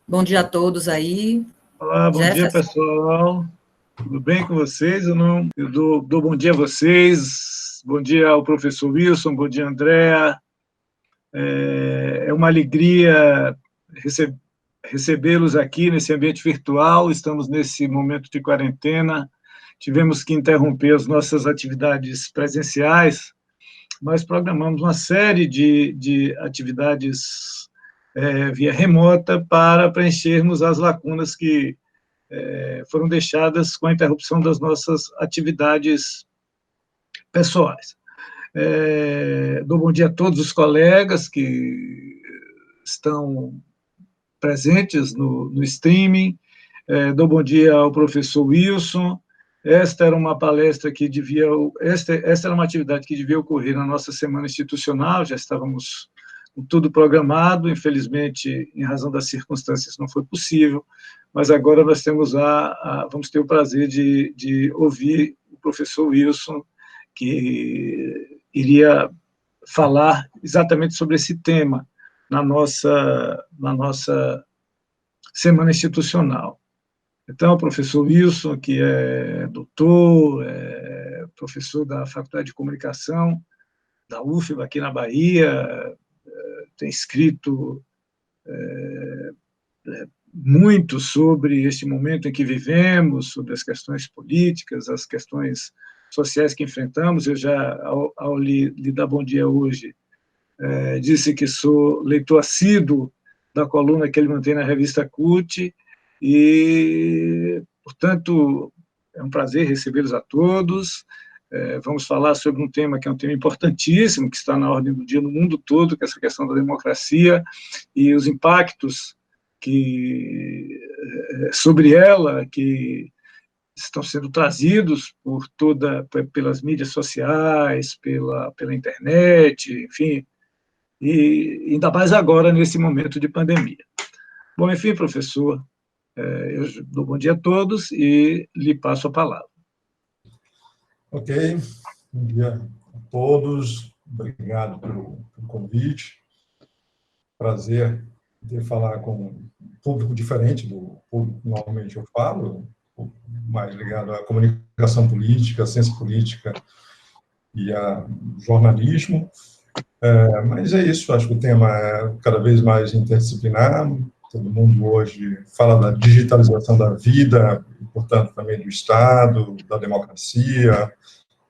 Bom dia a todos aí. Olá, bom dia, pessoal. Tudo bem com vocês? Eu dou bom dia a vocês. Bom dia ao professor Wilson, bom dia, Andréa. É uma alegria recebê-los aqui nesse ambiente virtual. Estamos nesse momento de quarentena. Tivemos que interromper as nossas atividades presenciais, mas programamos uma série de atividades via remota para preenchermos as lacunas que foram deixadas com a interrupção das nossas atividades pessoais. Dou bom dia a todos os colegas que estão presentes no streaming. Dou bom dia ao professor Wilson. Esta era uma palestra que esta era uma atividade que devia ocorrer na nossa semana institucional, já estávamos com tudo programado, infelizmente, em razão das circunstâncias, não foi possível, mas agora nós temos vamos ter o prazer de ouvir o professor Wilson, que iria falar exatamente sobre esse tema na nossa semana institucional. Então, o professor Wilson, que é doutor, professor da Faculdade de Comunicação da UFBA, aqui na Bahia, tem escrito muito sobre este momento em que vivemos, sobre as questões políticas, as questões sociais que enfrentamos. Eu já, ao lhe dar bom dia hoje, disse que sou leitor assíduo da coluna que ele mantém na revista CUT, e, portanto, é um prazer recebê-los a todos. Vamos falar sobre um tema que é um tema importantíssimo, que está na ordem do dia no mundo todo, que é essa questão da democracia e os impactos sobre ela, que estão sendo trazidos pelas mídias sociais, pela internet, enfim, e ainda mais agora, nesse momento de pandemia. Bom, enfim, professor, eu dou bom dia a todos e lhe passo a palavra. Ok, bom dia a todos, obrigado pelo convite. Prazer de falar com um público diferente do público que normalmente eu falo, mais ligado à comunicação política, à ciência política e a jornalismo. Mas é isso, acho que o tema é cada vez mais interdisciplinar. Todo mundo hoje fala da digitalização da vida, e, portanto, também do Estado, da democracia,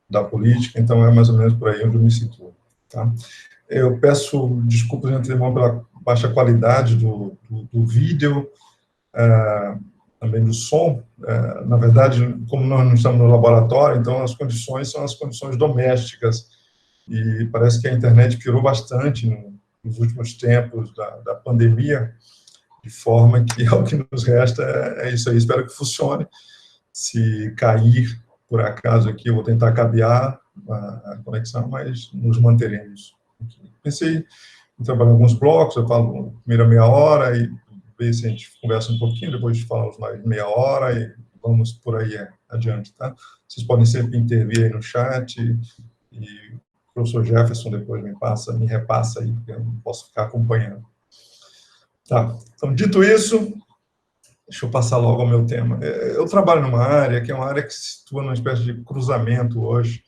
da política, então é mais ou menos por aí onde eu me situo. Tá? Eu peço desculpas de antemão pela baixa qualidade do vídeo, também do som. Na verdade, como nós não estamos no laboratório, então as condições são as condições domésticas, e parece que a internet piorou bastante nos últimos tempos da pandemia, de forma que o que nos resta é isso aí. Espero que funcione. Se cair, por acaso, aqui, eu vou tentar cabear a conexão, mas nos manteremos aqui. Pensei em trabalhar alguns blocos, eu falo primeira meia hora, e ver se a gente conversa um pouquinho, depois falamos mais meia hora, e vamos por aí adiante, tá? Vocês podem sempre intervir aí no chat, e o professor Jefferson depois me repassa aí, porque eu não posso ficar acompanhando. Tá, então, dito isso, deixa eu passar logo ao meu tema. Eu trabalho numa área que é uma área que se situa numa espécie de cruzamento hoje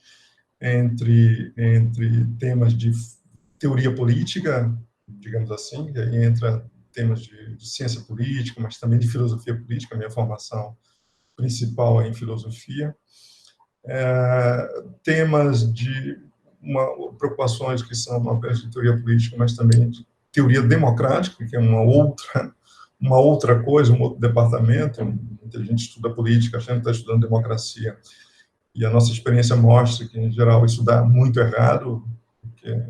entre temas de teoria política, digamos assim, e aí entra temas de ciência política, mas também de filosofia política. A minha formação principal é em filosofia. Temas de preocupações que são uma espécie de teoria política, mas também de teoria democrática, que é uma outra coisa, um outro departamento. Muita gente estuda política, a gente está estudando democracia, e a nossa experiência mostra que, em geral, isso dá muito errado, porque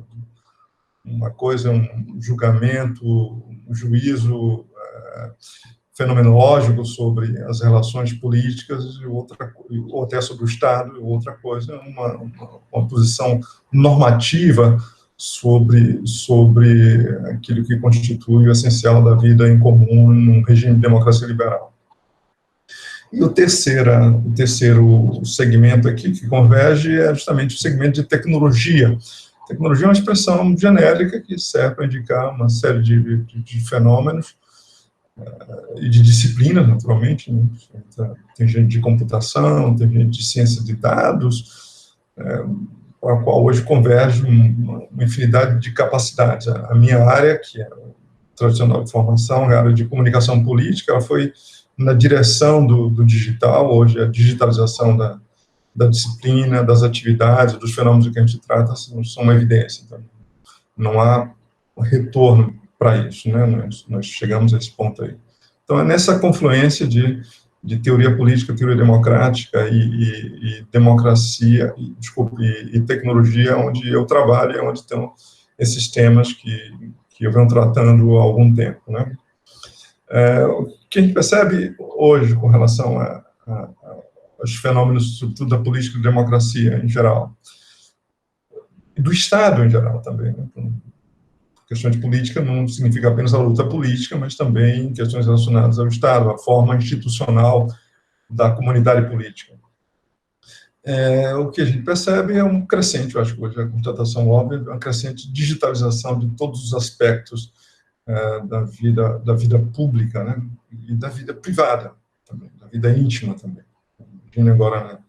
uma coisa é um julgamento, um juízo fenomenológico sobre as relações políticas, ou até sobre o Estado, e outra coisa é uma posição normativa sobre aquilo que constitui o essencial da vida em comum num regime de democracia liberal. E o terceiro segmento aqui que converge é justamente o segmento de tecnologia. Tecnologia é uma expressão genérica que serve para indicar uma série de fenômenos e de disciplina, naturalmente, né? Tem gente de computação, tem gente de ciência de dados, para a qual hoje converge uma infinidade de capacidades. A minha área, que é tradicional de formação, a área de comunicação política, ela foi na direção do digital. Hoje a digitalização da disciplina, das atividades, dos fenômenos que a gente trata são uma evidência. Então, não há retorno para isso, né? Nós chegamos a esse ponto aí. Então, é nessa confluência de teoria política, teoria democrática e democracia, e tecnologia, onde eu trabalho, é onde estão esses temas que eu venho tratando há algum tempo, né? O que a gente percebe hoje com relação aos fenômenos, sobretudo da política e democracia em geral, e do Estado em geral também, né? Questão de política não significa apenas a luta política, mas também questões relacionadas ao Estado, a forma institucional da comunidade política. O que a gente percebe é um crescente, eu acho que hoje é a constatação óbvia, uma crescente digitalização de todos os aspectos da vida pública, né? E da vida privada também, da vida íntima também. Imagina agora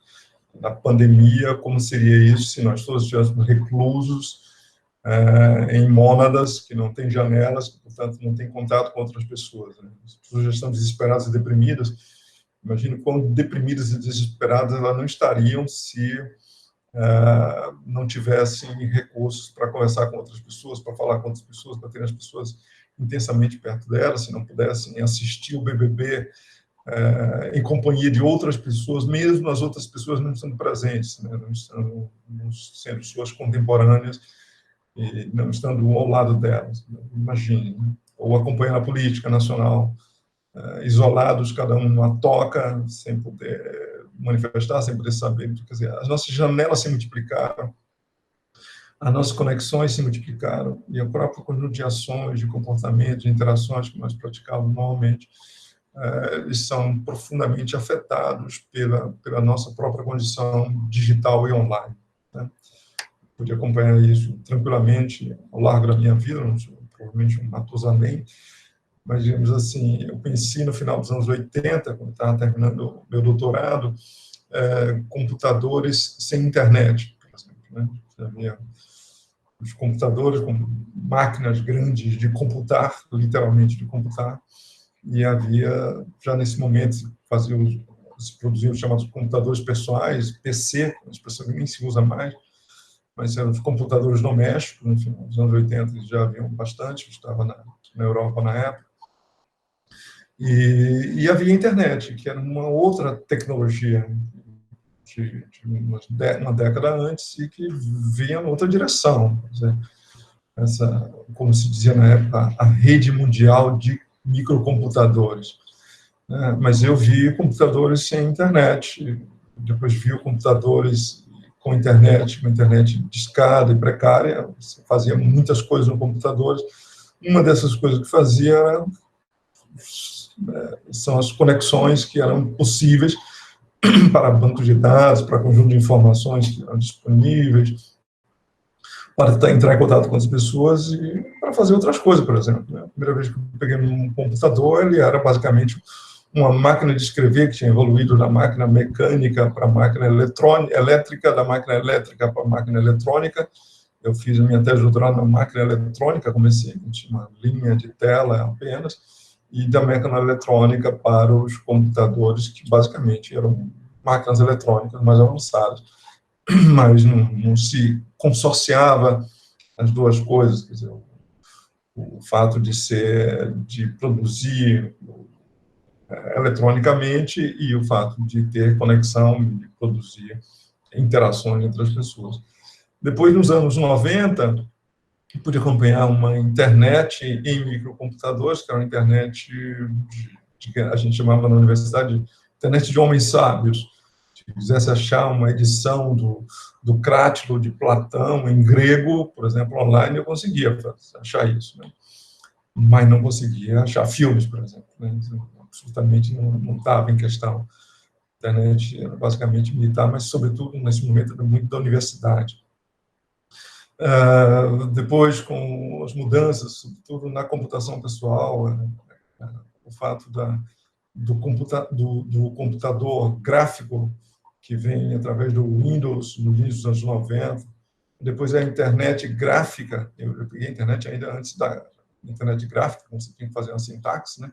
na pandemia, como seria isso se nós todos estivéssemos reclusos em mônadas, que não têm janelas, que, portanto, não têm contato com outras pessoas, né? As pessoas já estão desesperadas e deprimidas. Imagino quão deprimidas e desesperadas elas não estariam se não tivessem recursos para conversar com outras pessoas, para falar com outras pessoas, para ter as pessoas intensamente perto delas, se não pudessem assistir o BBB em companhia de outras pessoas, mesmo as outras pessoas não estando presentes, né? não sendo suas contemporâneas, e não estando ao lado delas, imagine, né? Ou acompanhando a política nacional, isolados, cada um numa toca, sem poder manifestar, sem poder saber. Quer dizer, as nossas janelas se multiplicaram, as nossas conexões se multiplicaram, e o próprio conjunto de ações, de comportamentos, de interações que nós praticamos normalmente, eles são profundamente afetados pela nossa própria condição digital e online, né? Pude acompanhar isso tranquilamente ao largo da minha vida, não sou provavelmente um Matusalém, mas, digamos assim, eu conheci no final dos anos 80, quando estava terminando o meu doutorado, computadores sem internet, por exemplo, né? Havia os computadores com máquinas grandes de computar, literalmente de computar, e havia, já nesse momento, se produziam os chamados computadores pessoais, PC, uma expressão que nem se usa mais, mas eram os computadores domésticos. No final dos anos 80 já haviam bastante, eu estava na Europa na época, e havia a internet, que era uma outra tecnologia de uma década antes e que vinha em outra direção. Quer dizer, como se dizia na época, a rede mundial de microcomputadores. Mas eu vi computadores sem internet, depois vi computadores com internet discada e precária. Você fazia muitas coisas no computador. Uma dessas coisas que fazia são as conexões que eram possíveis para bancos de dados, para conjunto de informações que eram disponíveis, para entrar em contato com as pessoas e para fazer outras coisas, por exemplo. A primeira vez que eu peguei um computador, ele era basicamente uma máquina de escrever que tinha evoluído da máquina mecânica para a máquina elétrica, da máquina elétrica para a máquina eletrônica. Eu fiz a minha tese de doutorado na máquina eletrônica, comecei, tinha uma linha de tela apenas, e da máquina eletrônica para os computadores, que basicamente eram máquinas eletrônicas mais avançadas, mas não se consorciava as duas coisas, quer dizer, o fato de produzir eletronicamente e o fato de ter conexão, de produzir interações entre as pessoas. Depois, nos anos 90, pude acompanhar uma internet em microcomputadores, que era uma internet que a gente chamava na universidade de internet de homens sábios. Se quisesse achar uma edição do Crátilo de Platão em grego, por exemplo, online, eu conseguia achar isso, né? Mas não conseguia achar filmes, por exemplo, né? Absolutamente não estava em questão. A internet era basicamente militar, mas, sobretudo, nesse momento, era muito da universidade. Depois, com as mudanças, sobretudo na computação pessoal, o fato do computador gráfico, que vem através do Windows, no início dos anos 90, depois a internet gráfica, eu peguei a internet ainda antes da internet gráfica, como você tinha que fazer uma sintaxe, né?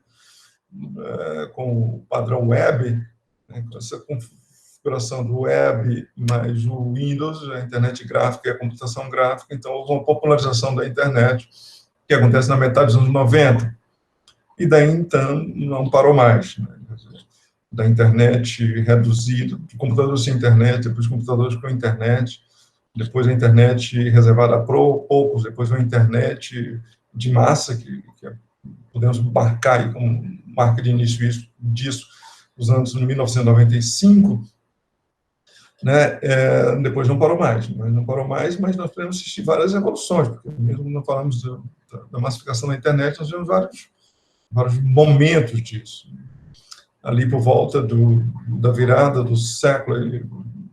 Com o padrão web, né? Com essa configuração do web mais o Windows, a internet gráfica e a computação gráfica, então houve uma popularização da internet, que acontece na metade dos anos 90, e daí, então, não parou mais, né? Da internet reduzida, de computadores sem internet, depois computadores com internet, depois a internet reservada a poucos, depois a internet de massa, que podemos marcar aí como marca de início disso, os anos de 1995, né? Depois não parou mais, mas nós podemos assistir várias evoluções, porque mesmo não falamos da massificação da internet, nós tivemos vários momentos disso. Ali por volta da virada do século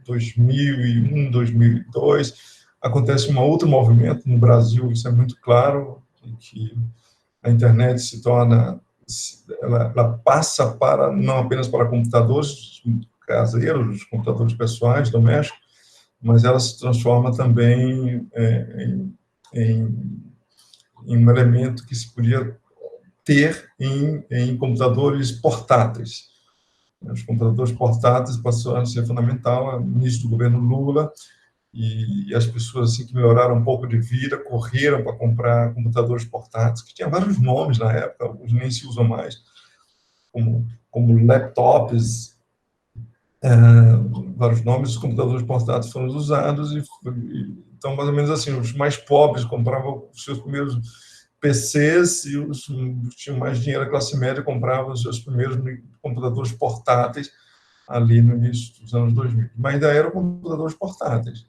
2001, 2002, acontece um outro movimento no Brasil, isso é muito claro, em que a internet se torna, ela passa para, não apenas para computadores caseiros, computadores pessoais, domésticos, mas ela se transforma também em um elemento que se podia ter em computadores portáteis. Os computadores portáteis passaram a ser fundamental no início do governo Lula, e as pessoas assim, que melhoraram um pouco de vida correram para comprar computadores portáteis, que tinham vários nomes na época, alguns nem se usam mais, como laptops, vários nomes, os computadores portáteis foram usados, então, mais ou menos assim, os mais pobres compravam os seus primeiros PCs, e os que tinham mais dinheiro, a classe média, compravam os seus primeiros computadores portáteis ali no início dos anos 2000. Mas ainda eram computadores portáteis,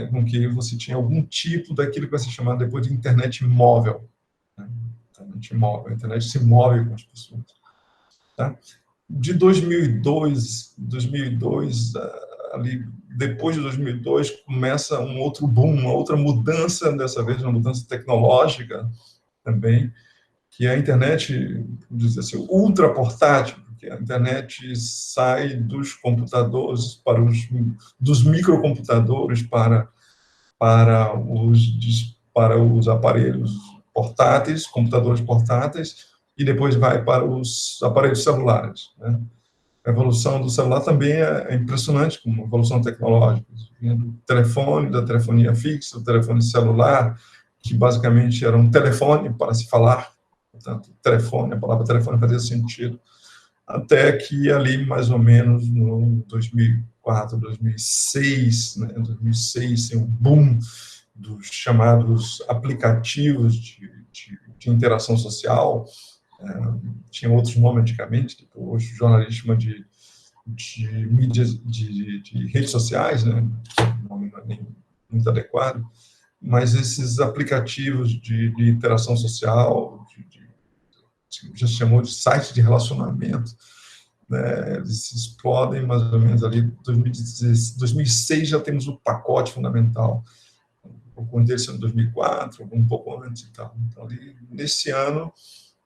com que você tinha algum tipo daquilo que vai ser chamado depois de internet móvel. Né? Internet móvel, a internet se move com as pessoas. Tá? De 2002, ali, depois de 2002, começa um outro boom, uma outra mudança, dessa vez uma mudança tecnológica também, que é a internet, vamos dizer assim, ultra portátil, porque a internet sai dos computadores dos microcomputadores para os aparelhos portáteis, computadores portáteis, e depois vai para os aparelhos celulares, né? A evolução do celular também é impressionante, como evolução tecnológica, do telefone, da telefonia fixa, do telefone celular, que basicamente era um telefone para se falar, portanto, telefone, a palavra telefone fazia sentido, até que ali, mais ou menos, no 2004, 2006, né, 2006, tem um boom dos chamados aplicativos de interação social. Tinha outros nomes antigamente, tipo, hoje o jornalismo chama de mídias, de redes sociais, né? O nome não é nem muito adequado, mas esses aplicativos de interação social, já se chamou de sites de relacionamento, né? Eles se explodem mais ou menos ali em 2006, já temos o pacote fundamental, um pouco antes desse ano, 2004, um pouco antes e tal. Então, ali,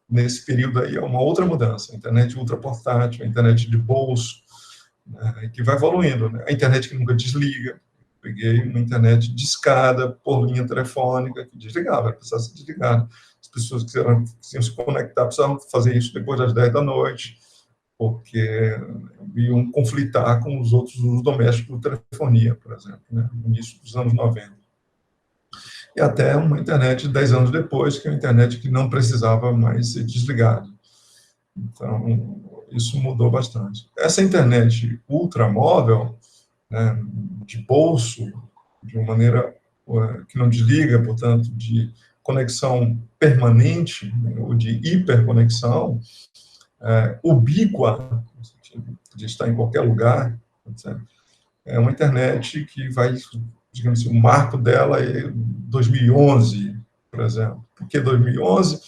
nesse período aí, é uma outra mudança, a internet ultraportátil, a internet de bolso, né, que vai evoluindo, né? A internet que nunca desliga. Peguei uma internet discada por linha telefônica, que desligava, precisava ser desligada. As pessoas que queriam se conectar precisavam fazer isso depois das 10 da noite, porque iam conflitar com os outros usos domésticos de telefonia, por exemplo, né, no início dos anos 90. E até uma internet 10 anos depois, que é uma internet que não precisava mais ser desligada. Então, isso mudou bastante. Essa internet ultramóvel, né, de bolso, de uma maneira que não desliga, portanto, de conexão permanente, né, ou de hiperconexão, ubíqua, de estar em qualquer lugar, etc. É uma internet que vai, digamos assim, o marco dela é 2011, por exemplo. Por que 2011?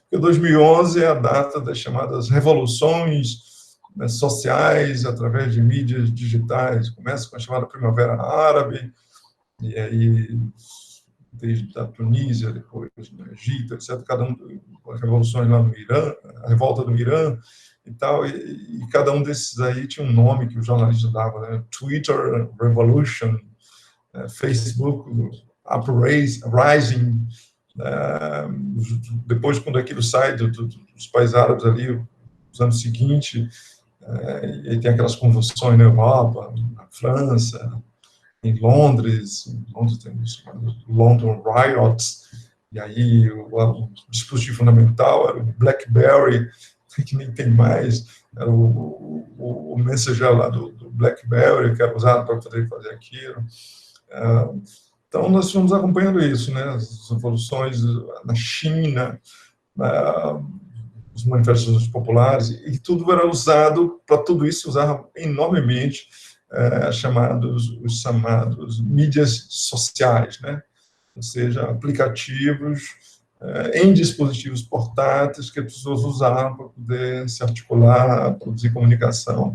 Porque 2011 é a data das chamadas revoluções, né, sociais, através de mídias digitais. Começa com a chamada Primavera Árabe, e aí desde a Tunísia, depois no Egito, etc. Cada um, as revoluções lá no Irã, a revolta do Irã e tal, e cada um desses aí tinha um nome que o jornalista dava, né? Twitter Revolution, Facebook Uprising, depois, quando aquilo sai dos países árabes ali, nos anos seguintes, e aí tem aquelas convulsões na Europa, na França, em Londres tem os London Riots, e aí o dispositivo fundamental era o BlackBerry, que nem tem mais, era o Messenger lá do BlackBerry, que era usado para poder fazer aquilo. Então, nós fomos acompanhando isso, né? As revoluções na China, as manifestações populares, e tudo era usado, para tudo isso, usava enormemente os chamados mídias sociais, né? Ou seja, aplicativos em dispositivos portáteis que as pessoas usavam para poder se articular, produzir comunicação,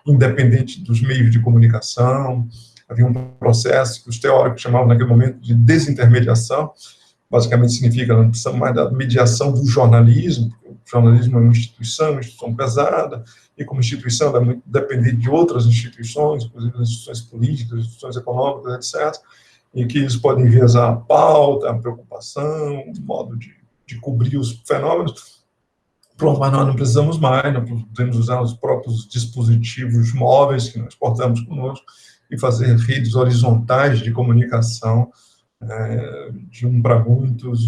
independente dos meios de comunicação. Havia um processo que os teóricos chamavam naquele momento de desintermediação, basicamente significa que não precisamos mais da mediação do jornalismo, porque o jornalismo é uma instituição pesada, e como instituição ela é muito dependente de outras instituições, inclusive as instituições políticas, instituições econômicas, etc., em que eles podem enviesar a pauta, a preocupação, o modo de cobrir os fenômenos. Pronto, mas nós não precisamos mais, nós podemos usar os próprios dispositivos móveis que nós portamos conosco e fazer redes horizontais de comunicação de um para muitos,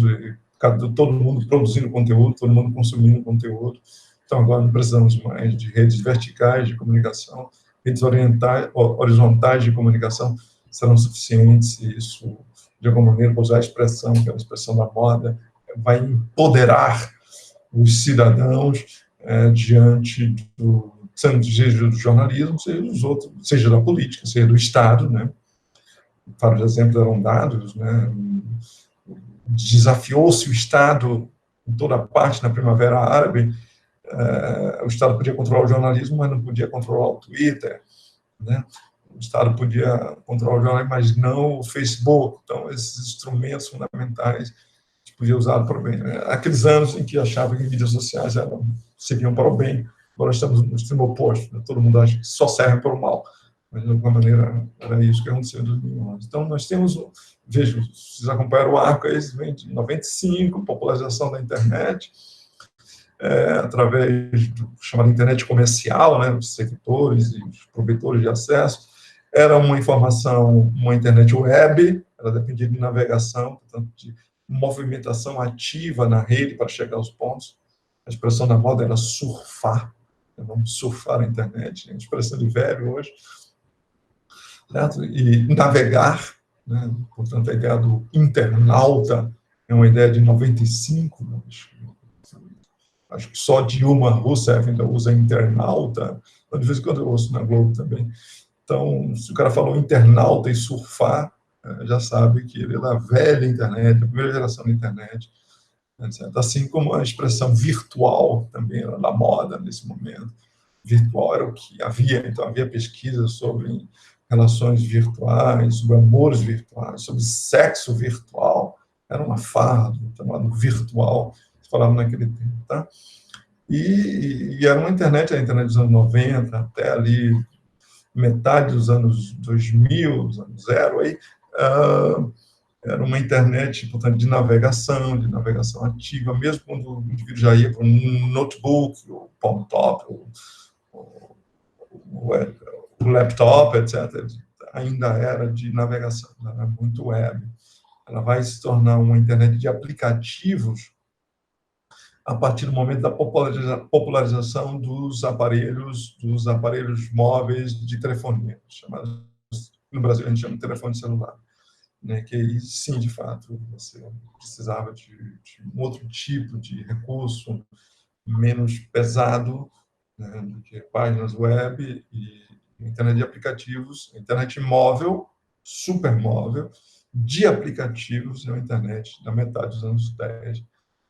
todo mundo produzindo conteúdo, todo mundo consumindo conteúdo. Então, agora não precisamos mais de redes verticais de comunicação, redes horizontais de comunicação serão suficientes, e isso, de alguma maneira, vou usar a expressão, que é a expressão da moda, vai empoderar os cidadãos diante seja do jornalismo, seja dos outros, seja da política, seja do Estado, né? Vários exemplos eram dados, né? Desafiou-se o Estado em toda parte na Primavera Árabe. O Estado podia controlar o jornalismo, mas não podia controlar o Twitter, né? O Estado podia controlar o jornalismo, mas não o Facebook. Então, esses instrumentos fundamentais podia usar para o bem. Aqueles anos em que achava que mídias sociais serviam para o bem, agora estamos no extremo oposto, né? Todo mundo acha que só serve para o mal, mas de alguma maneira era isso que aconteceu em 2011. Então nós temos, veja, vocês acompanharam o arco, esse vem de 95, popularização da internet, através do chamado internet comercial, né, os seguidores e os provedores de acesso. Era uma informação, uma internet web, ela dependia de navegação, portanto, de movimentação ativa na rede para chegar aos pontos. A expressão da moda era surfar, vamos surfar a internet, é uma expressão de velho hoje, certo? E navegar, né? Portanto, a ideia do internauta é uma ideia de 95, acho que só Dilma Rousseff ainda usa internauta, de vez em quando eu ouço na Globo também. Então, se o cara falou internauta e surfar, já sabe que ele é da velha internet, da primeira geração da internet, etc. Assim como a expressão virtual também era da moda nesse momento. Virtual era o que havia, então havia pesquisas sobre relações virtuais, sobre amores virtuais, sobre sexo virtual, era uma farra, chamado virtual, que falavam naquele tempo, tá? E era uma internet, a internet dos anos 90, até ali metade dos anos 2000, dos anos zero, aí, era uma internet, portanto, de navegação ativa, mesmo quando o indivíduo já ia para um notebook, o palm top, o laptop, etc., ainda era de navegação, era muito web. Ela vai se tornar uma internet de aplicativos a partir do momento da popularização dos aparelhos móveis de telefonia, chamados, no Brasil a gente chama de telefone celular, né, que aí, sim, de fato, você precisava de um outro tipo de recurso, menos pesado, né, do que páginas web e internet de aplicativos, internet móvel, supermóvel, de aplicativos, é uma internet da metade dos anos 10,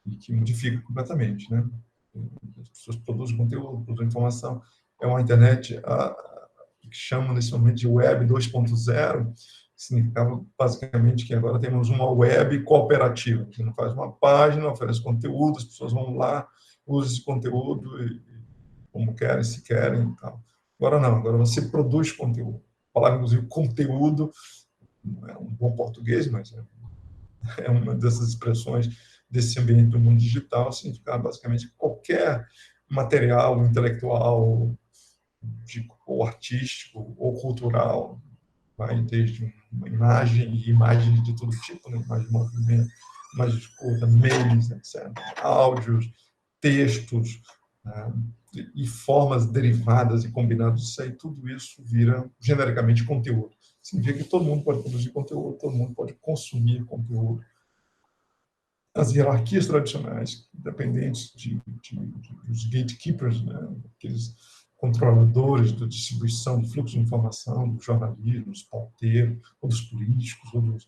e que modifica completamente, né? As pessoas produzem conteúdo, produzem informação. É uma internet que chamam nesse momento de Web 2.0, significava basicamente que agora temos uma web cooperativa, que não faz uma página, oferece conteúdo, as pessoas vão lá, usam esse conteúdo como querem, se querem e tal. Agora não, agora você produz conteúdo. A palavra, inclusive, conteúdo, não é um bom português, mas é uma dessas expressões desse ambiente do mundo digital, significa basicamente qualquer material intelectual, ou artístico, ou cultural, vai desde uma imagem, e imagens de todo tipo, né? Imagem de movimento, imagem de escuta, memes, etc. Áudios, textos, né? E formas derivadas e combinadas disso aí, tudo isso vira genericamente conteúdo. Significa que todo mundo pode produzir conteúdo, todo mundo pode consumir conteúdo. As hierarquias tradicionais, dependentes dos gatekeepers, né? Aqueles controladores da distribuição do fluxo de informação, do jornalismo, dos pauteiros, ou dos políticos, ou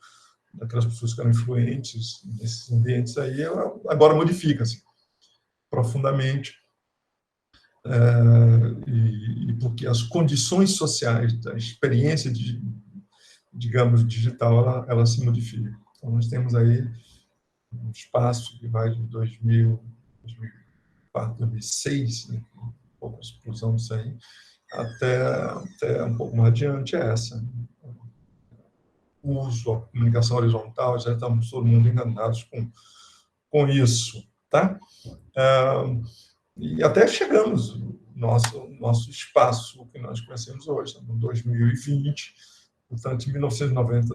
daquelas pessoas que eram influentes nesses ambientes aí, agora modifica-se profundamente, e porque as condições sociais da experiência, digamos, digital, ela se modifica. Então, nós temos aí um espaço que vai de 2004, 2006, né, um pouco a explosão disso aí, até um pouco mais adiante essa. O uso, a comunicação horizontal, já estamos todo mundo enganados com isso, tá? E até chegamos no nosso espaço que nós conhecemos hoje, no 2020, portanto, de 1990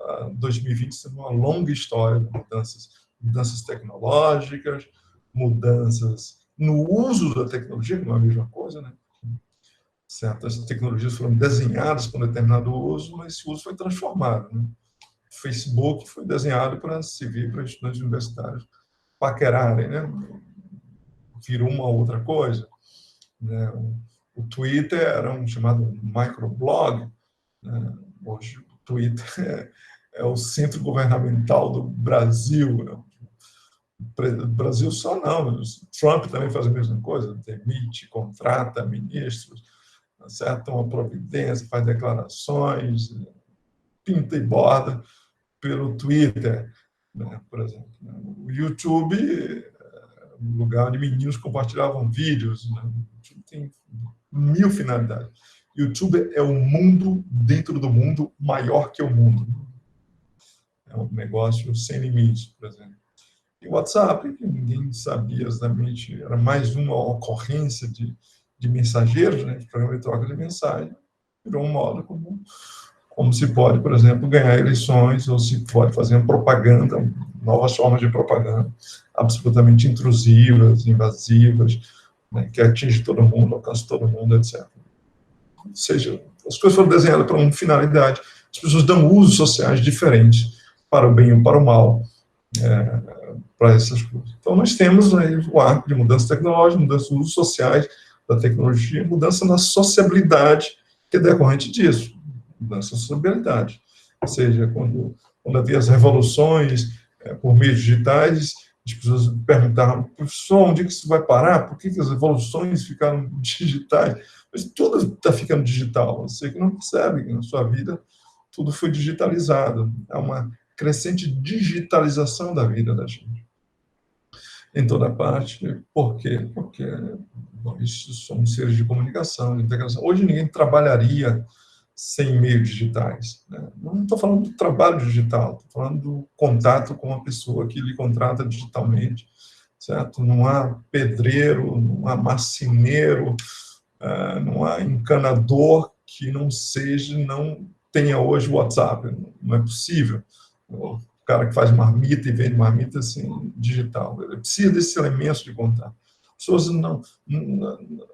a 2020, temos uma longa história de mudanças tecnológicas, mudanças no uso da tecnologia, que não é a mesma coisa, né? Certas tecnologias foram desenhadas para um determinado uso, mas esse uso foi transformado, né? O Facebook foi desenhado para servir para estudantes universitários paquerarem, né? Virou uma outra coisa, né? O Twitter era um chamado microblog, né? Hoje o Twitter é o centro governamental do Brasil, né? O Brasil só não, o Trump também faz a mesma coisa, demite, contrata ministros, certo? Uma providência, faz declarações, pinta e borda pelo Twitter, né? Por exemplo. O YouTube é um lugar onde meninos compartilhavam vídeos, né? O YouTube tem 1000 finalidades. O YouTube é o mundo dentro do mundo maior que o mundo. É um negócio sem limites, por exemplo. E o WhatsApp, que ninguém sabia exatamente, era mais uma ocorrência de mensageiros, né, de programa de troca de mensagem, virou um modo como se pode, por exemplo, ganhar eleições, ou se pode fazer uma propaganda, novas formas de propaganda, absolutamente intrusivas, invasivas, né, que atinge todo mundo, alcança todo mundo, etc. Ou seja, as coisas foram desenhadas para uma finalidade, as pessoas dão usos sociais diferentes, para o bem ou para o mal, para essas coisas. Então, nós temos aí o arco de mudança tecnológica, mudança dos usos sociais da tecnologia, mudança na sociabilidade que é decorrente disso, mudança na sociabilidade. Ou seja, quando havia as revoluções por meios digitais, as pessoas perguntavam, professor, onde é que isso vai parar? Por que as revoluções ficaram digitais? Mas tudo está ficando digital. Você que não percebe que na sua vida tudo foi digitalizado. Há uma crescente digitalização da vida da gente, em toda parte. Por quê? Porque isso somos seres de comunicação, de integração. Hoje ninguém trabalharia sem meios digitais, né? Não estou falando do trabalho digital, estou falando do contato com uma pessoa que lhe contrata digitalmente, certo? Não há pedreiro, não há marceneiro, não há encanador que não tenha hoje o WhatsApp, não é possível. O cara que faz marmita e vende marmita assim, digital. Ele precisa desses elementos de contato. As pessoas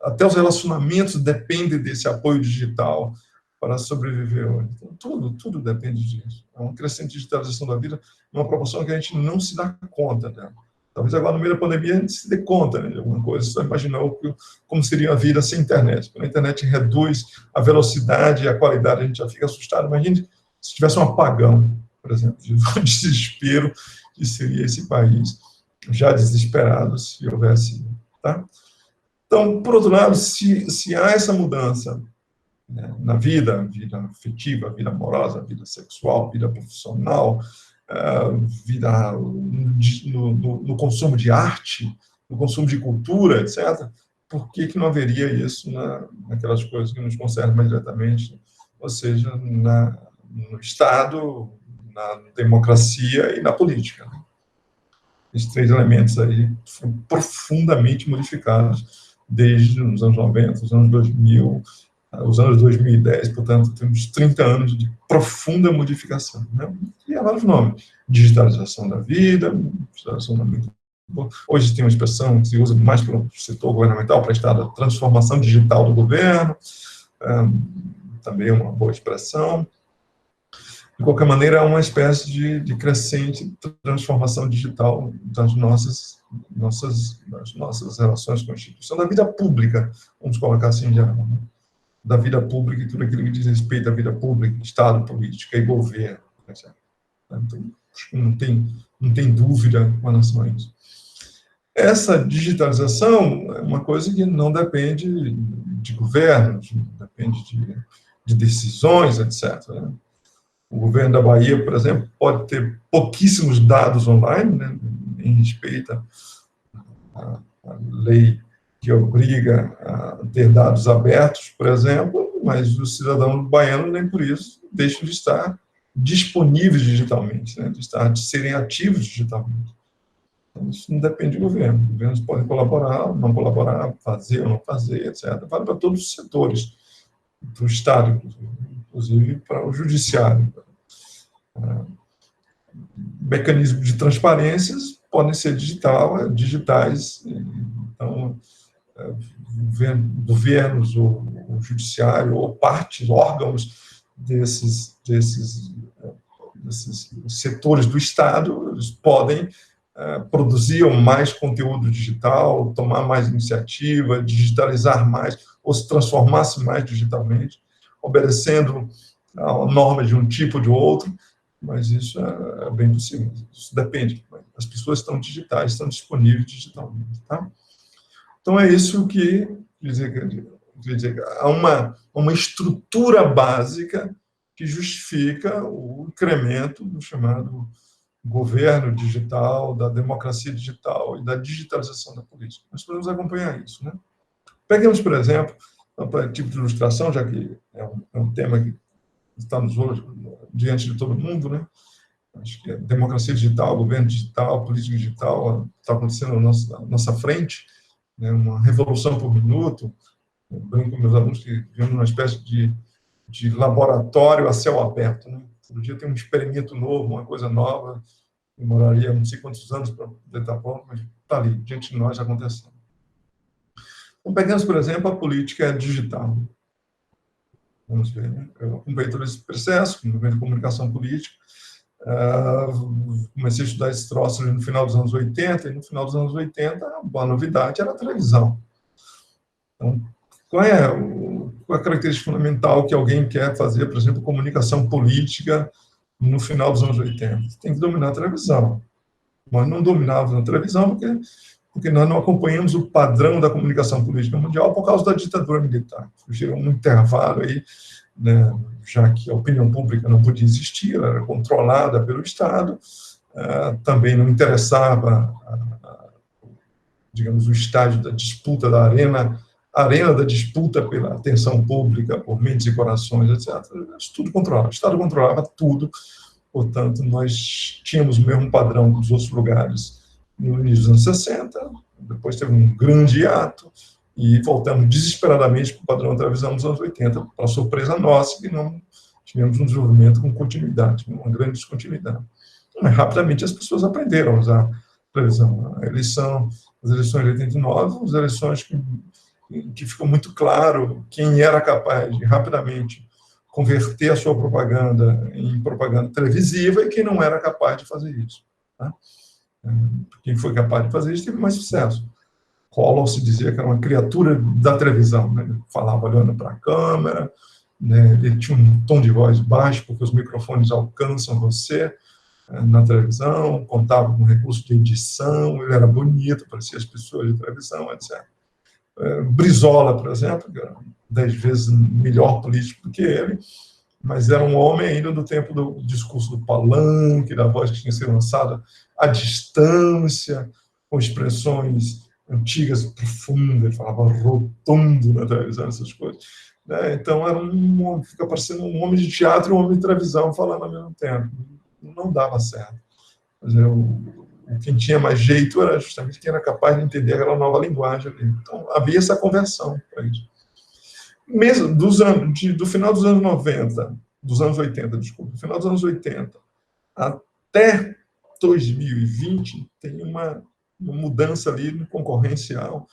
até os relacionamentos dependem desse apoio digital para sobreviver hoje. Então, tudo depende disso. É uma crescente digitalização da vida, uma proporção que a gente não se dá conta dela. Talvez agora, no meio da pandemia, a gente se dê conta, né, de alguma coisa. Só imaginou como seria a vida sem internet. Quando a internet reduz a velocidade e a qualidade, a gente já fica assustado. Imagine se tivesse um apagão, por exemplo, de desespero que seria esse país, já desesperado se houvesse. Tá? Então, por outro lado, se há essa mudança né, na vida, vida afetiva, vida amorosa, vida sexual, vida profissional, vida no consumo de arte, no consumo de cultura, etc., por que não haveria isso naquelas coisas que nos concernem mais diretamente, ou seja, no Estado, na democracia e na política? Esses três elementos aí foram profundamente modificados desde os anos 90, os anos 2000, os anos 2010, portanto, temos 30 anos de profunda modificação, né? E há vários nomes: digitalização da vida, digitalização da vida. Hoje tem uma expressão que se usa mais para o setor governamental, para a transformação digital do governo, também é uma boa expressão. De qualquer maneira, há uma espécie de crescente transformação digital das nossas relações com a instituição, da vida pública, vamos colocar assim em geral, né? Da vida pública e tudo aquilo que diz respeito à vida pública, Estado, política e governo, etc. Então, acho que não tem dúvida com relação a isso. Essa digitalização é uma coisa que não depende de governos, não depende de decisões, etc., né? O governo da Bahia, por exemplo, pode ter pouquíssimos dados online, né, em respeito à lei que obriga a ter dados abertos, por exemplo, mas os cidadãos baianos, nem por isso, deixam de estar disponíveis digitalmente, né, de serem ativos digitalmente. Então, isso não depende do governo. Os governos podem colaborar, não colaborar, fazer ou não fazer, etc. Vale para todos os setores do Estado, inclusive para o judiciário. Mecanismos de transparências podem ser digitais. Então, governos, o judiciário, ou partes, órgãos desses setores do Estado, eles podem produzir mais conteúdo digital, tomar mais iniciativa, digitalizar mais, ou se transformar-se mais digitalmente, obedecendo a norma de um tipo ou de outro, mas isso é bem possível. Isso depende. As pessoas estão digitais, estão disponíveis digitalmente. Tá? Então, é isso que quer dizer, há uma estrutura básica que justifica o incremento do chamado governo digital, da democracia digital e da digitalização da política. Nós podemos acompanhar isso, né? Peguemos, por exemplo, para tipo de ilustração, já que é um tema que está nos olhos, diante de todo mundo, né? Acho que a democracia digital, governo digital, política digital, está acontecendo à nossa frente, né? Uma revolução por minuto. Eu brinco com meus alunos que vivemos numa espécie de laboratório a céu aberto, né? Todo dia tem um experimento novo, uma coisa nova, demoraria não sei quantos anos para poder estar pronto, mas está ali, diante de nós, acontecendo. Então, pegamos, por exemplo, a política digital. Vamos ver, né? Eu acompanhei todo esse processo, no movimento de comunicação política, comecei a estudar esse troço no final dos anos 80, e no final dos anos 80, a novidade era a televisão. Então, qual é a característica fundamental que alguém quer fazer, por exemplo, comunicação política no final dos anos 80? Tem que dominar a televisão. Nós não dominávamos a televisão porque nós não acompanhamos o padrão da comunicação política mundial por causa da ditadura militar. Gerou um intervalo aí, né, já que a opinião pública não podia existir, ela era controlada pelo Estado, também não interessava, digamos, o estágio da disputa da arena da disputa pela atenção pública, por mentes e corações, etc. Isso tudo controlava. O Estado controlava tudo, portanto, nós tínhamos o mesmo padrão dos outros lugares no início dos anos 60, depois teve um grande hiato, e voltamos desesperadamente para o padrão da televisão nos anos 80, para surpresa nossa, que não tivemos um desenvolvimento com continuidade, uma grande descontinuidade. Mas, rapidamente, as pessoas aprenderam a usar a televisão. As eleições de 89, as eleições que ficou muito claro quem era capaz de rapidamente converter a sua propaganda em propaganda televisiva e quem não era capaz de fazer isso. Tá? Quem foi capaz de fazer isso teve mais sucesso. Collor se dizia que era uma criatura da televisão, né? Ele falava olhando para a câmera, né? Ele tinha um tom de voz baixo, porque os microfones alcançam você na televisão, contava com recurso de edição, ele era bonito, parecia as pessoas de televisão, etc. Brizola, por exemplo, 10 vezes melhor político do que ele, mas era um homem ainda do tempo do discurso do palanque, da voz que tinha sido lançada à distância, com expressões antigas, profundas, ele falava rotundo na televisão, essas coisas. Né? Então, era fica parecendo um homem de teatro e um homem de televisão falando ao mesmo tempo. Não dava certo. Mas quem tinha mais jeito era justamente quem era capaz de entender aquela nova linguagem ali. Então, havia essa conversão para isso. Mesmo do final dos anos 90, dos anos 80, desculpa, do final dos anos 80 até 2020, tem uma mudança ali no concorrencial,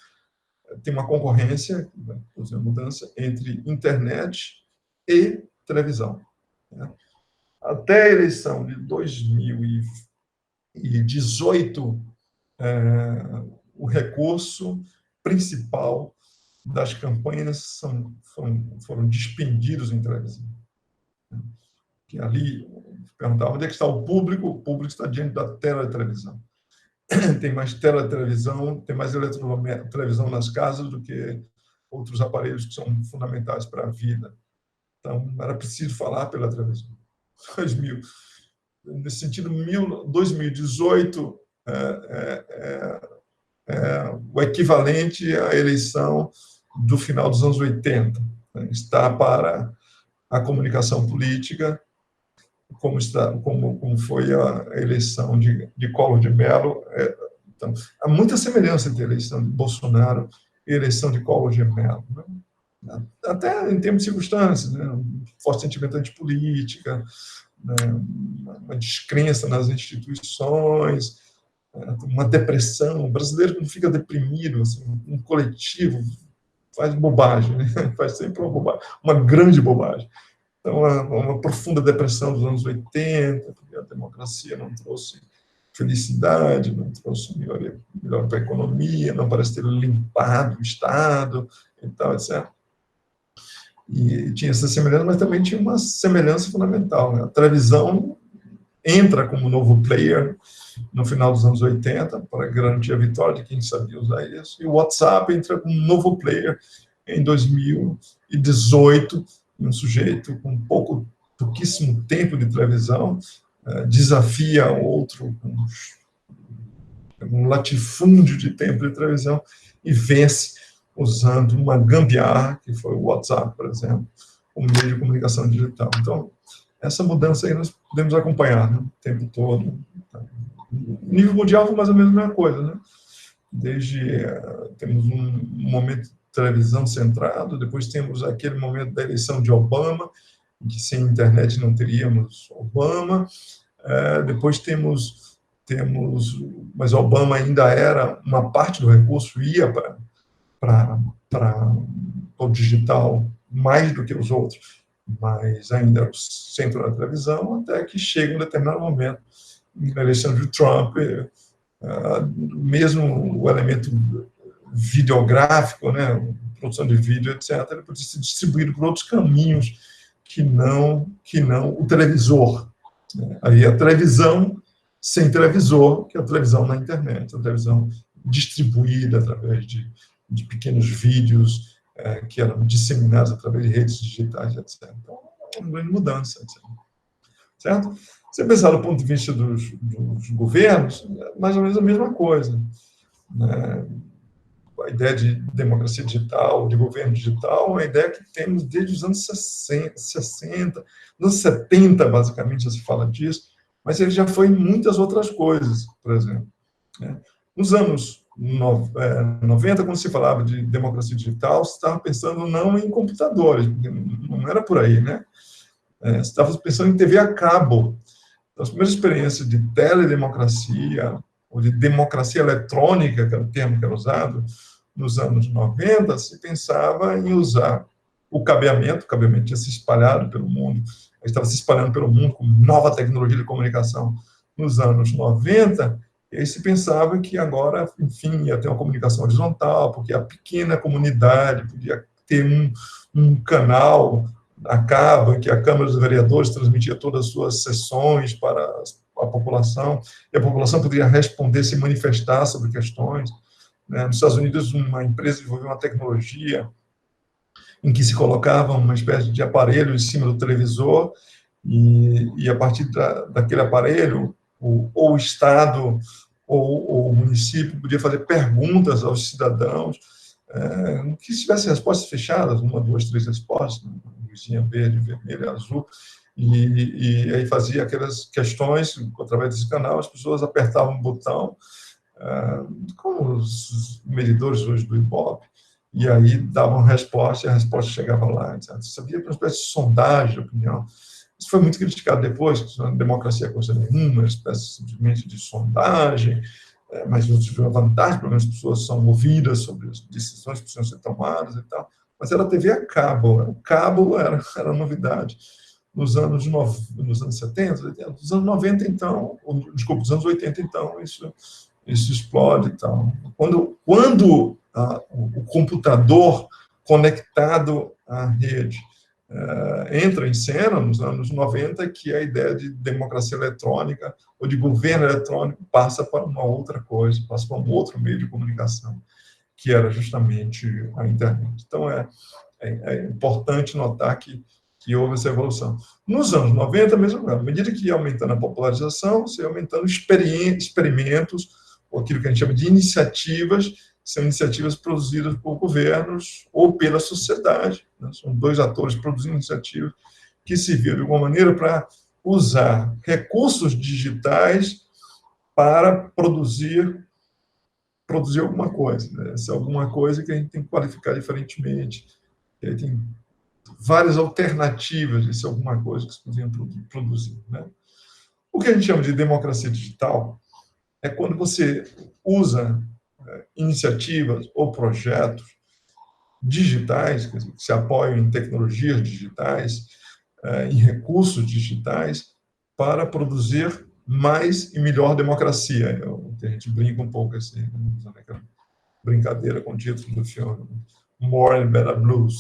tem uma concorrência, uma mudança entre internet e televisão. Né? Até a eleição de 2018, o recurso principal das campanhas foram despendidos em televisão. Que ali, perguntava onde é que está o público está diante da tela de televisão. Tem mais tela de televisão, tem mais televisão nas casas do que outros aparelhos que são fundamentais para a vida. Então, era preciso falar pela televisão. Nesse sentido, 2018 o equivalente à eleição do final dos anos 80. Né? Está para a comunicação política, como foi a eleição de Collor de Mello. Então, há muita semelhança entre a eleição de Bolsonaro e a eleição de Collor de Mello. Né? Até em termos de circunstâncias, né? Um forte sentimento antipolítica, né? Uma descrença nas instituições, uma depressão. O brasileiro não fica deprimido, assim, um coletivo faz bobagem, né? Faz sempre uma bobagem, uma grande bobagem. Então, uma profunda depressão dos anos 80, porque a democracia não trouxe felicidade, não trouxe melhor para a economia, não parece ter limpado o Estado, e tal, etc. E tinha essa semelhança, mas também tinha uma semelhança fundamental. Né? A televisão entra como novo player no final dos anos 80, para garantir a vitória de quem sabia usar isso, e o WhatsApp entra como novo player em 2018, um sujeito com pouquíssimo tempo de televisão, desafia outro com um latifúndio de tempo de televisão e vence usando uma gambiarra, que foi o WhatsApp, por exemplo, como meio de comunicação digital. Então, essa mudança aí nós podemos acompanhar, né, o tempo todo. No nível mundial foi mais ou menos a mesma coisa, né? Temos um momento de televisão centrado, depois temos aquele momento da eleição de Obama, em que sem internet não teríamos Obama, depois temos, mas Obama ainda era, uma parte do recurso ia para o digital mais do que os outros, mas ainda era o centro da televisão, até que chega um determinado momento, na eleição de Trump, mesmo o elemento videográfico, né, produção de vídeo, etc., ele pode ser distribuído por outros caminhos que não o televisor. Aí a televisão sem televisor, que é a televisão na internet, a televisão distribuída através de pequenos vídeos que eram disseminados através de redes digitais, etc. Então, é uma grande mudança, etc. Certo? Se pensar do ponto de vista dos governos, é mais ou menos a mesma coisa. Né? A ideia de democracia digital, de governo digital, é uma ideia que temos desde os anos 60, nos anos 70, basicamente, já se fala disso, mas ele já foi em muitas outras coisas, por exemplo. Né? Nos anos 90, quando se falava de democracia digital, se estava pensando não em computadores, não era por aí, né? Se estava pensando em TV a cabo. Então, as primeiras experiências de teledemocracia, ou de democracia eletrônica, que era o termo que era usado, nos anos 90, se pensava em usar o cabeamento tinha se espalhado pelo mundo, estava se espalhando pelo mundo com nova tecnologia de comunicação nos anos 90, e aí se pensava que agora, enfim, ia ter uma comunicação horizontal, porque a pequena comunidade podia ter um canal a cabo, em que a Câmara dos Vereadores transmitia todas as suas sessões para a população, e a população poderia responder, se manifestar sobre questões. Nos Estados Unidos, uma empresa desenvolveu uma tecnologia em que se colocava uma espécie de aparelho em cima do televisor e a partir daquele aparelho, ou o Estado ou o município podia fazer perguntas aos cidadãos, que se tivessem respostas fechadas, 1, 2, 3 respostas, luzinha verde, vermelha, azul, e aí fazia aquelas questões, através desse canal, as pessoas apertavam um botão, como os medidores hoje do Ibope, e aí davam resposta, e a resposta chegava lá, etc. Isso havia uma espécie de sondagem de opinião. Isso foi muito criticado depois, que a democracia é coisa nenhuma, uma espécie simplesmente de sondagem, mas não tive uma vantagem, pelo menos as pessoas são ouvidas sobre as decisões que precisam ser tomadas e tal. Mas era a TV a cabo, o cabo era novidade. Nos anos 70, 80, nos anos 90, então, desculpa, nos anos 80, então, isso explode e tal. Quando o computador conectado à rede entra em cena, nos anos 90, que a ideia de democracia eletrônica ou de governo eletrônico passa para uma outra coisa, passa para um outro meio de comunicação, que era justamente a internet. Então, é importante notar que houve essa evolução. Nos anos 90, mesmo, à medida que ia aumentando a popularização, você ia aumentando experimentos, ou aquilo que a gente chama de iniciativas, são iniciativas produzidas por governos ou pela sociedade. Né? São dois atores produzindo iniciativas que serviram de alguma maneira para usar recursos digitais para produzir alguma coisa. Né? Essa é alguma coisa que a gente tem que qualificar diferentemente. Tem várias alternativas de ser alguma coisa que se podiam produzir. Né? O que a gente chama de democracia digital é quando você usa iniciativas ou projetos digitais, que se apoiam em tecnologias digitais, em recursos digitais, para produzir mais e melhor democracia. A gente brinca um pouco assim, usando aquela brincadeira com o título do filme, More and Better Blues,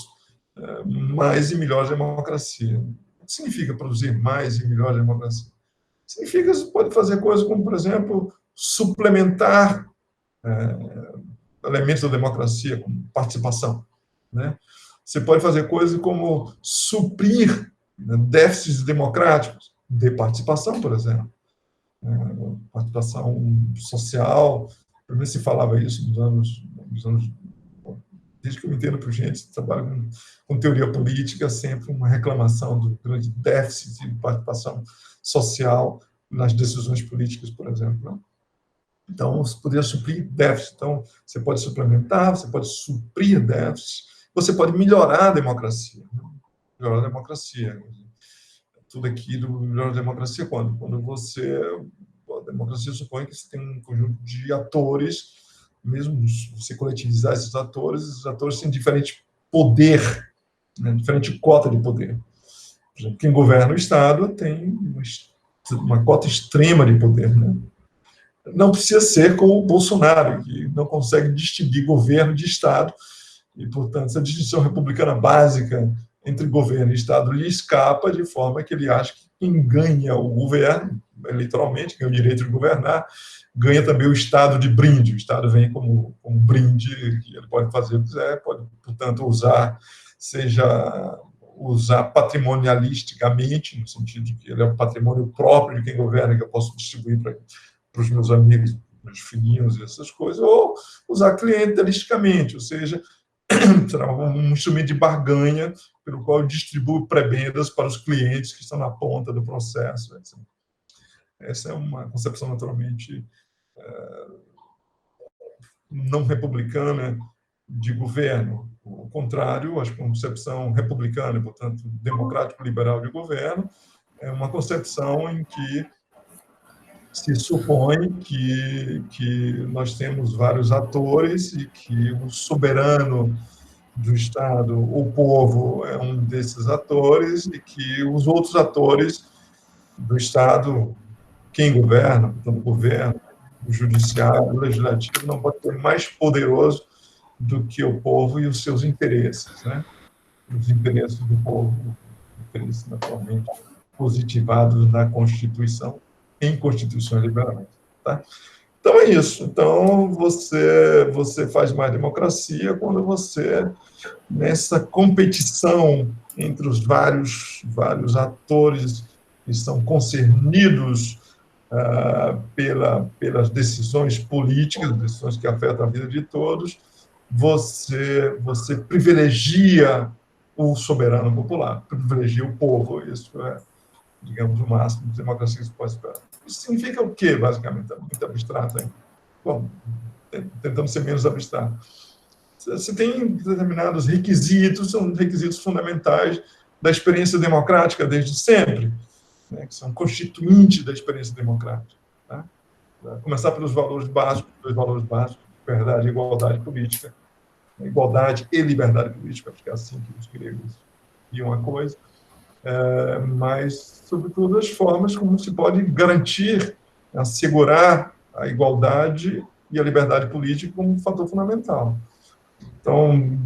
mais e melhor democracia. O que significa produzir mais e melhor democracia? Significa que você pode fazer coisas como, por exemplo, suplementar elementos da democracia, como participação. Né? Você pode fazer coisas como suprir déficits democráticos, de participação, por exemplo. Participação social, primeiro se falava isso nos anos desde que eu me entendo por gente, trabalho com teoria política, sempre uma reclamação do grande déficit de participação social nas decisões políticas, por exemplo. Então, você poderia suprir déficit. Então, você pode suplementar, você pode suprir déficit, você pode melhorar a democracia. Melhorar a democracia. Tudo aquilo melhora a democracia quando? Quando a democracia supõe que você tem um conjunto de atores, mesmo se você coletivizar esses atores têm diferente poder, né, diferente cota de poder. Por exemplo, quem governa o Estado tem uma cota extrema de poder, né? Não precisa ser como o Bolsonaro, que não consegue distinguir governo de Estado, e, portanto, essa distinção republicana básica entre governo e Estado lhe escapa, de forma que ele acha que quem ganha o governo, eleitoralmente, ganha o direito de governar, ganha também o Estado de brinde. O Estado vem como um brinde, que ele pode fazer o que quiser, pode, portanto, usar patrimonialisticamente, no sentido de que ele é um patrimônio próprio de quem governa, que eu posso distribuir para os meus amigos, meus filhinhos e essas coisas, ou usar clientelisticamente, ou seja, será um instrumento de barganha pelo qual eu distribuo prebendas para os clientes que estão na ponta do processo. Essa é uma concepção naturalmente não republicana de governo. Ao contrário, a concepção republicana, portanto, democrático-liberal de governo, é uma concepção em que se supõe que nós temos vários atores e que o soberano do Estado, o povo, é um desses atores e que os outros atores do Estado, quem governa, portanto, o governo, o judiciário, o legislativo, não pode ser mais poderoso do que o povo e os seus interesses, né? Os interesses do povo, interesses naturalmente positivados na Constituição, em constituições liberais. Tá? Então é isso. Então você faz mais democracia quando você, nessa competição entre os vários atores que estão concernidos pelas decisões políticas, decisões que afetam a vida de todos, você privilegia o soberano popular, privilegia o povo. Isso é, digamos, o máximo de democracia que se pode esperar. Isso significa o quê, basicamente? É muito abstrato ainda. Bom, tentando ser menos abstrato. Você tem determinados requisitos, são requisitos fundamentais da experiência democrática desde sempre, né, que são constituintes da experiência democrática. Tá? Começar pelos valores básicos, liberdade e igualdade política, igualdade e liberdade política, acho que é assim que os gregos viam a coisa, mas, sobretudo, as formas como se pode garantir, assegurar a igualdade e a liberdade política como um fator fundamental. Então,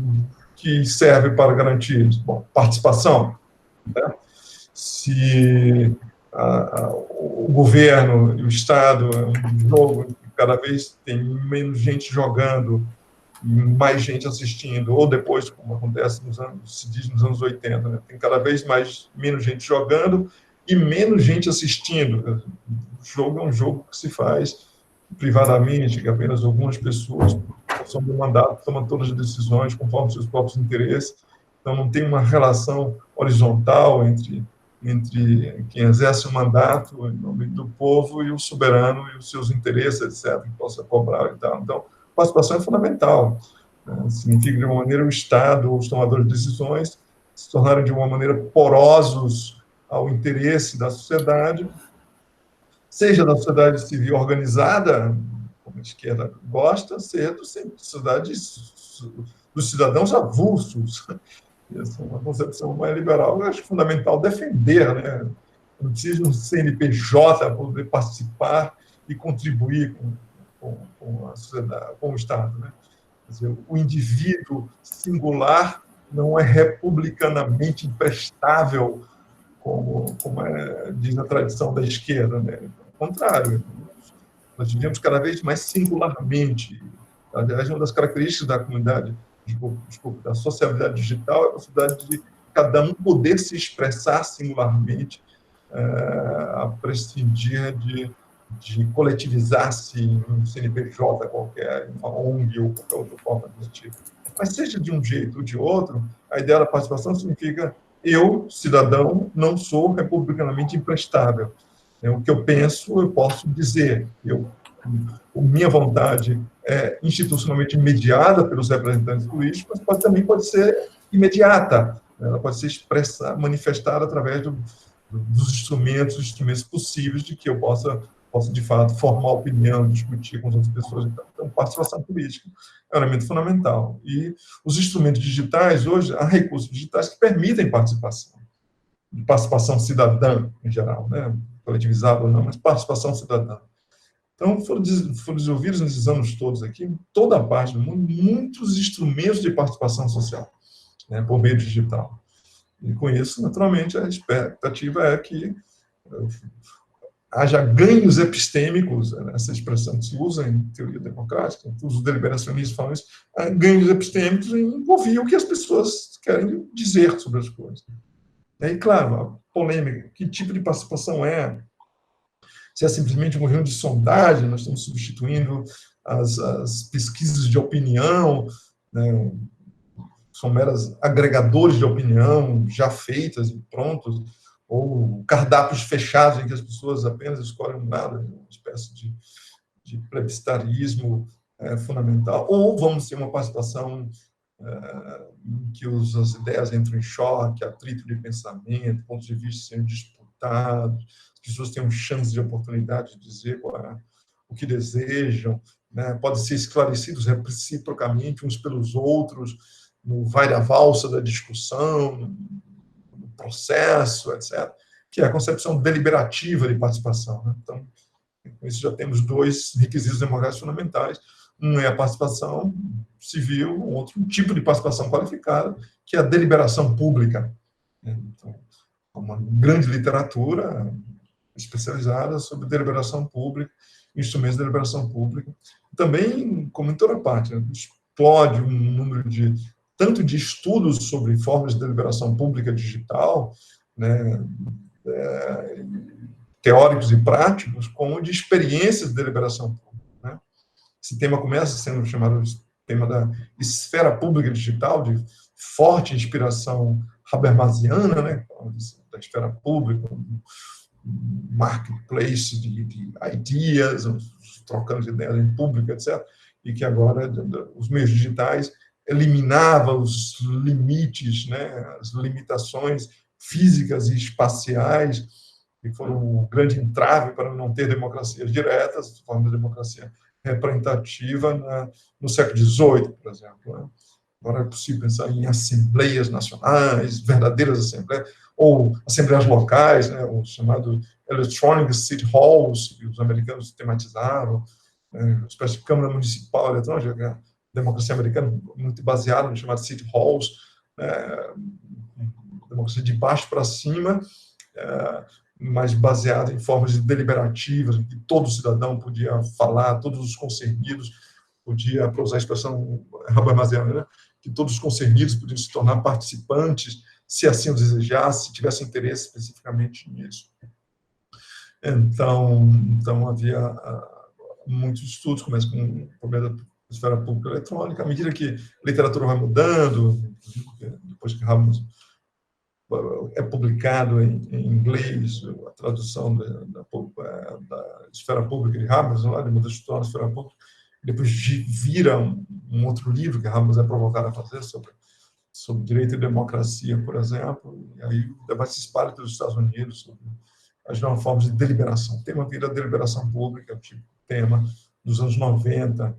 que serve para garantir? Bom, participação. Né? Se o governo e o Estado é um jogo que cada vez tem menos gente jogando, mais gente assistindo, ou depois, como acontece se diz nos anos 80, né? Tem cada vez menos gente jogando e menos gente assistindo. O jogo é um jogo que se faz privadamente, que apenas algumas pessoas são do mandato, tomam todas as decisões conforme seus próprios interesses. Então, não tem uma relação horizontal entre quem exerce o mandato em nome do povo e o soberano e os seus interesses, etc., que possa cobrar e tal. Então, participação é fundamental. Significa, de uma maneira, o Estado ou os tomadores de decisões se tornarem, de uma maneira, porosos ao interesse da sociedade, seja da sociedade civil organizada, como a esquerda gosta, seja da sociedade dos cidadãos avulsos. Essa é uma concepção mais liberal. Eu acho fundamental defender, né? Não precisa de um CNPJ para poder participar e contribuir com a sociedade, com o Estado, né? Quer dizer, o indivíduo singular não é republicanamente imprestável, como diz a tradição da esquerda, né? Ao contrário, nós vivemos cada vez mais singularmente. Aliás, uma das características da comunidade, da sociabilidade digital é a possibilidade de cada um poder se expressar singularmente, a prescindir de coletivizar-se em um CNPJ qualquer, em uma ONG ou qualquer outra forma desse tipo. Mas, seja de um jeito ou de outro, a ideia da participação significa eu, cidadão, não sou republicanamente imprestável. O que eu penso, eu posso dizer. Minha vontade é institucionalmente mediada pelos representantes políticos, mas também pode ser imediata. Ela pode ser expressa, manifestada através dos instrumentos possíveis de que eu possa, de fato, formar opinião, discutir com as outras pessoas. Então, participação política é um elemento fundamental. E os instrumentos digitais, hoje, há recursos digitais que permitem participação cidadã, em geral, né? Coletivizada ou não, mas participação cidadã. Então, foram desenvolvidos nesses anos todos aqui, toda a parte do mundo, muitos instrumentos de participação social, né, por meio digital. E com isso, naturalmente, a expectativa é que haja ganhos epistêmicos, essa expressão que se usa em teoria democrática, os deliberacionistas falam isso, ganhos epistêmicos em ouvir o que as pessoas querem dizer sobre as coisas. E, claro, a polêmica, que tipo de participação é? Se é simplesmente um conjunto de sondagem, nós estamos substituindo as pesquisas de opinião, né? São meras agregadores de opinião já feitas e prontos, ou cardápios fechados em que as pessoas apenas escolhem um lado, uma espécie de plebiscitarismo fundamental, ou vamos ter uma participação em que as ideias entram em choque, atrito de pensamento, pontos de vista sendo disputados, as pessoas têm chance de oportunidade de dizer o que desejam, né? Podem ser esclarecidos reciprocamente uns pelos outros, no vai-da-valsa da discussão, no processo, etc., que é a concepção deliberativa de participação, né? Então, com isso já temos dois requisitos democráticos fundamentais. Um é a participação civil, outro tipo de participação qualificada, que é a deliberação pública. Então, uma grande literatura especializada sobre deliberação pública, instrumentos de deliberação pública. Também, como em toda parte, né, explode um número tanto de estudos sobre formas de deliberação pública digital, né, teóricos e práticos, como de experiências de deliberação pública. Né? Esse tema começa sendo chamado de tema da esfera pública digital, de forte inspiração habermasiana, né, da esfera pública, marketplace de ideias, trocando de ideias em público, etc., e que agora os meios digitais eliminavam os limites, né, as limitações físicas e espaciais, que foram um grande entrave para não ter democracias diretas, forma de democracia representativa no século XVIII, por exemplo. Né? Agora é possível pensar em assembleias nacionais, verdadeiras assembleias, ou assembleias locais, né, o chamado Electronic City Halls, que os americanos tematizavam, uma espécie de Câmara Municipal Eletrônica, a democracia americana muito baseada no chamado City Halls, democracia de baixo para cima, mas baseada em formas deliberativas, em que todo cidadão podia falar, todos os concernidos podia, para usar a expressão habermasiana, né, que todos os concernidos podiam se tornar participantes, se assim o desejasse, se tivesse interesse especificamente nisso. Então havia muitos estudos, começam com o problema da esfera pública eletrônica, à medida que a literatura vai mudando, depois que Habermas é publicado em inglês, a tradução da esfera pública de Habermas, lá de muda a esfera pública, depois vira um outro livro que Habermas é provocado a fazer sobre direito e democracia, por exemplo, e aí o debate se espalha pelos Estados Unidos sobre as novas formas de deliberação. O tema vira deliberação pública, tipo tema dos anos 90,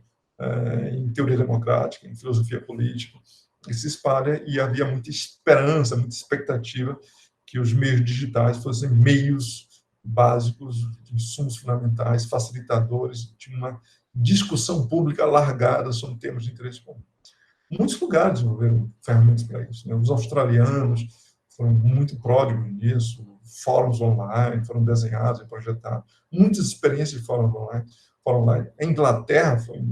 em teoria democrática, em filosofia política, e se espalha, e havia muita esperança, muita expectativa que os meios digitais fossem meios básicos, insumos fundamentais, facilitadores de uma discussão pública alargada sobre temas de interesse comum. Muitos lugares desenvolveram ferramentas para isso. Né? Os australianos foram muito pródigos nisso, fóruns online foram desenhados e projetados, muitas experiências de fóruns online. A Inglaterra foi,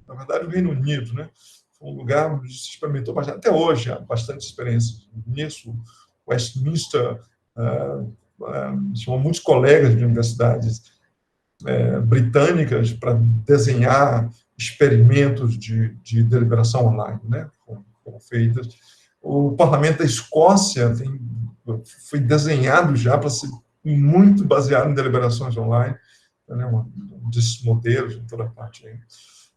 na verdade, o Reino Unido, né? Foi um lugar onde se experimentou bastante. Até hoje há bastante experiência nisso. Westminster chamou muitos colegas de universidades britânicas para desenhar experimentos de deliberação online, né? Foram feitas. O Parlamento da Escócia foi desenhado já para ser muito baseado em deliberações online, né? Um desses modelos em toda parte. Aí.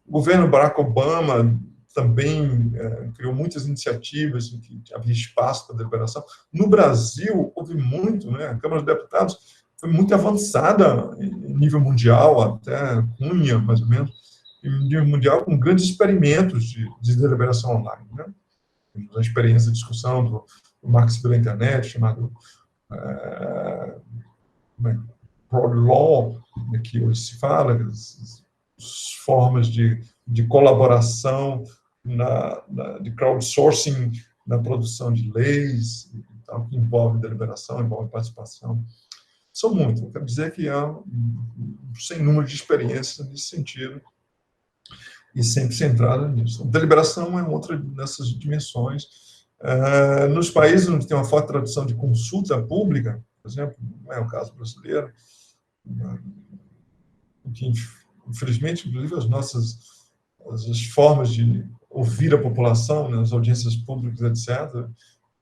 O governo Barack Obama também criou muitas iniciativas em que havia espaço para deliberação. No Brasil, houve muito, né? A Câmara dos Deputados foi muito avançada em nível mundial, até Cunha, mais ou menos, em nível mundial, com grandes experimentos de deliberação online. Né? A experiência de discussão do Marx pela internet, chamado Broad Law, que hoje se fala, as formas de colaboração, de crowdsourcing na produção de leis, que envolve deliberação, envolve participação. São muitos. Eu quero dizer que há um sem número de experiências nesse sentido, e sempre centrada nisso. A deliberação é outra dessas dimensões. Nos países onde tem uma forte tradição de consulta pública, por exemplo, não é o caso brasileiro, que, infelizmente, inclusive, as formas de ouvir a população, né, as audiências públicas, etc.,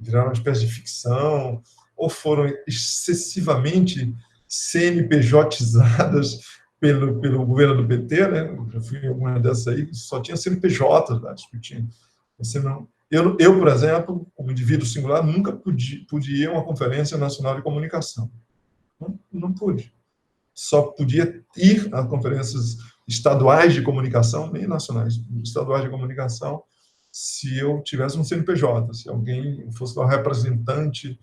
viraram uma espécie de ficção, ou foram excessivamente CNPJizadas pelo governo do PT, né? Eu já fui em alguma dessas aí, que só tinha CNPJ lá discutindo. Eu, por exemplo, como indivíduo singular, nunca pude ir a uma conferência nacional de comunicação. Não pude. Só podia ir a conferências estaduais de comunicação, nem nacionais, estaduais de comunicação, se eu tivesse um CNPJ, se alguém fosse um representante,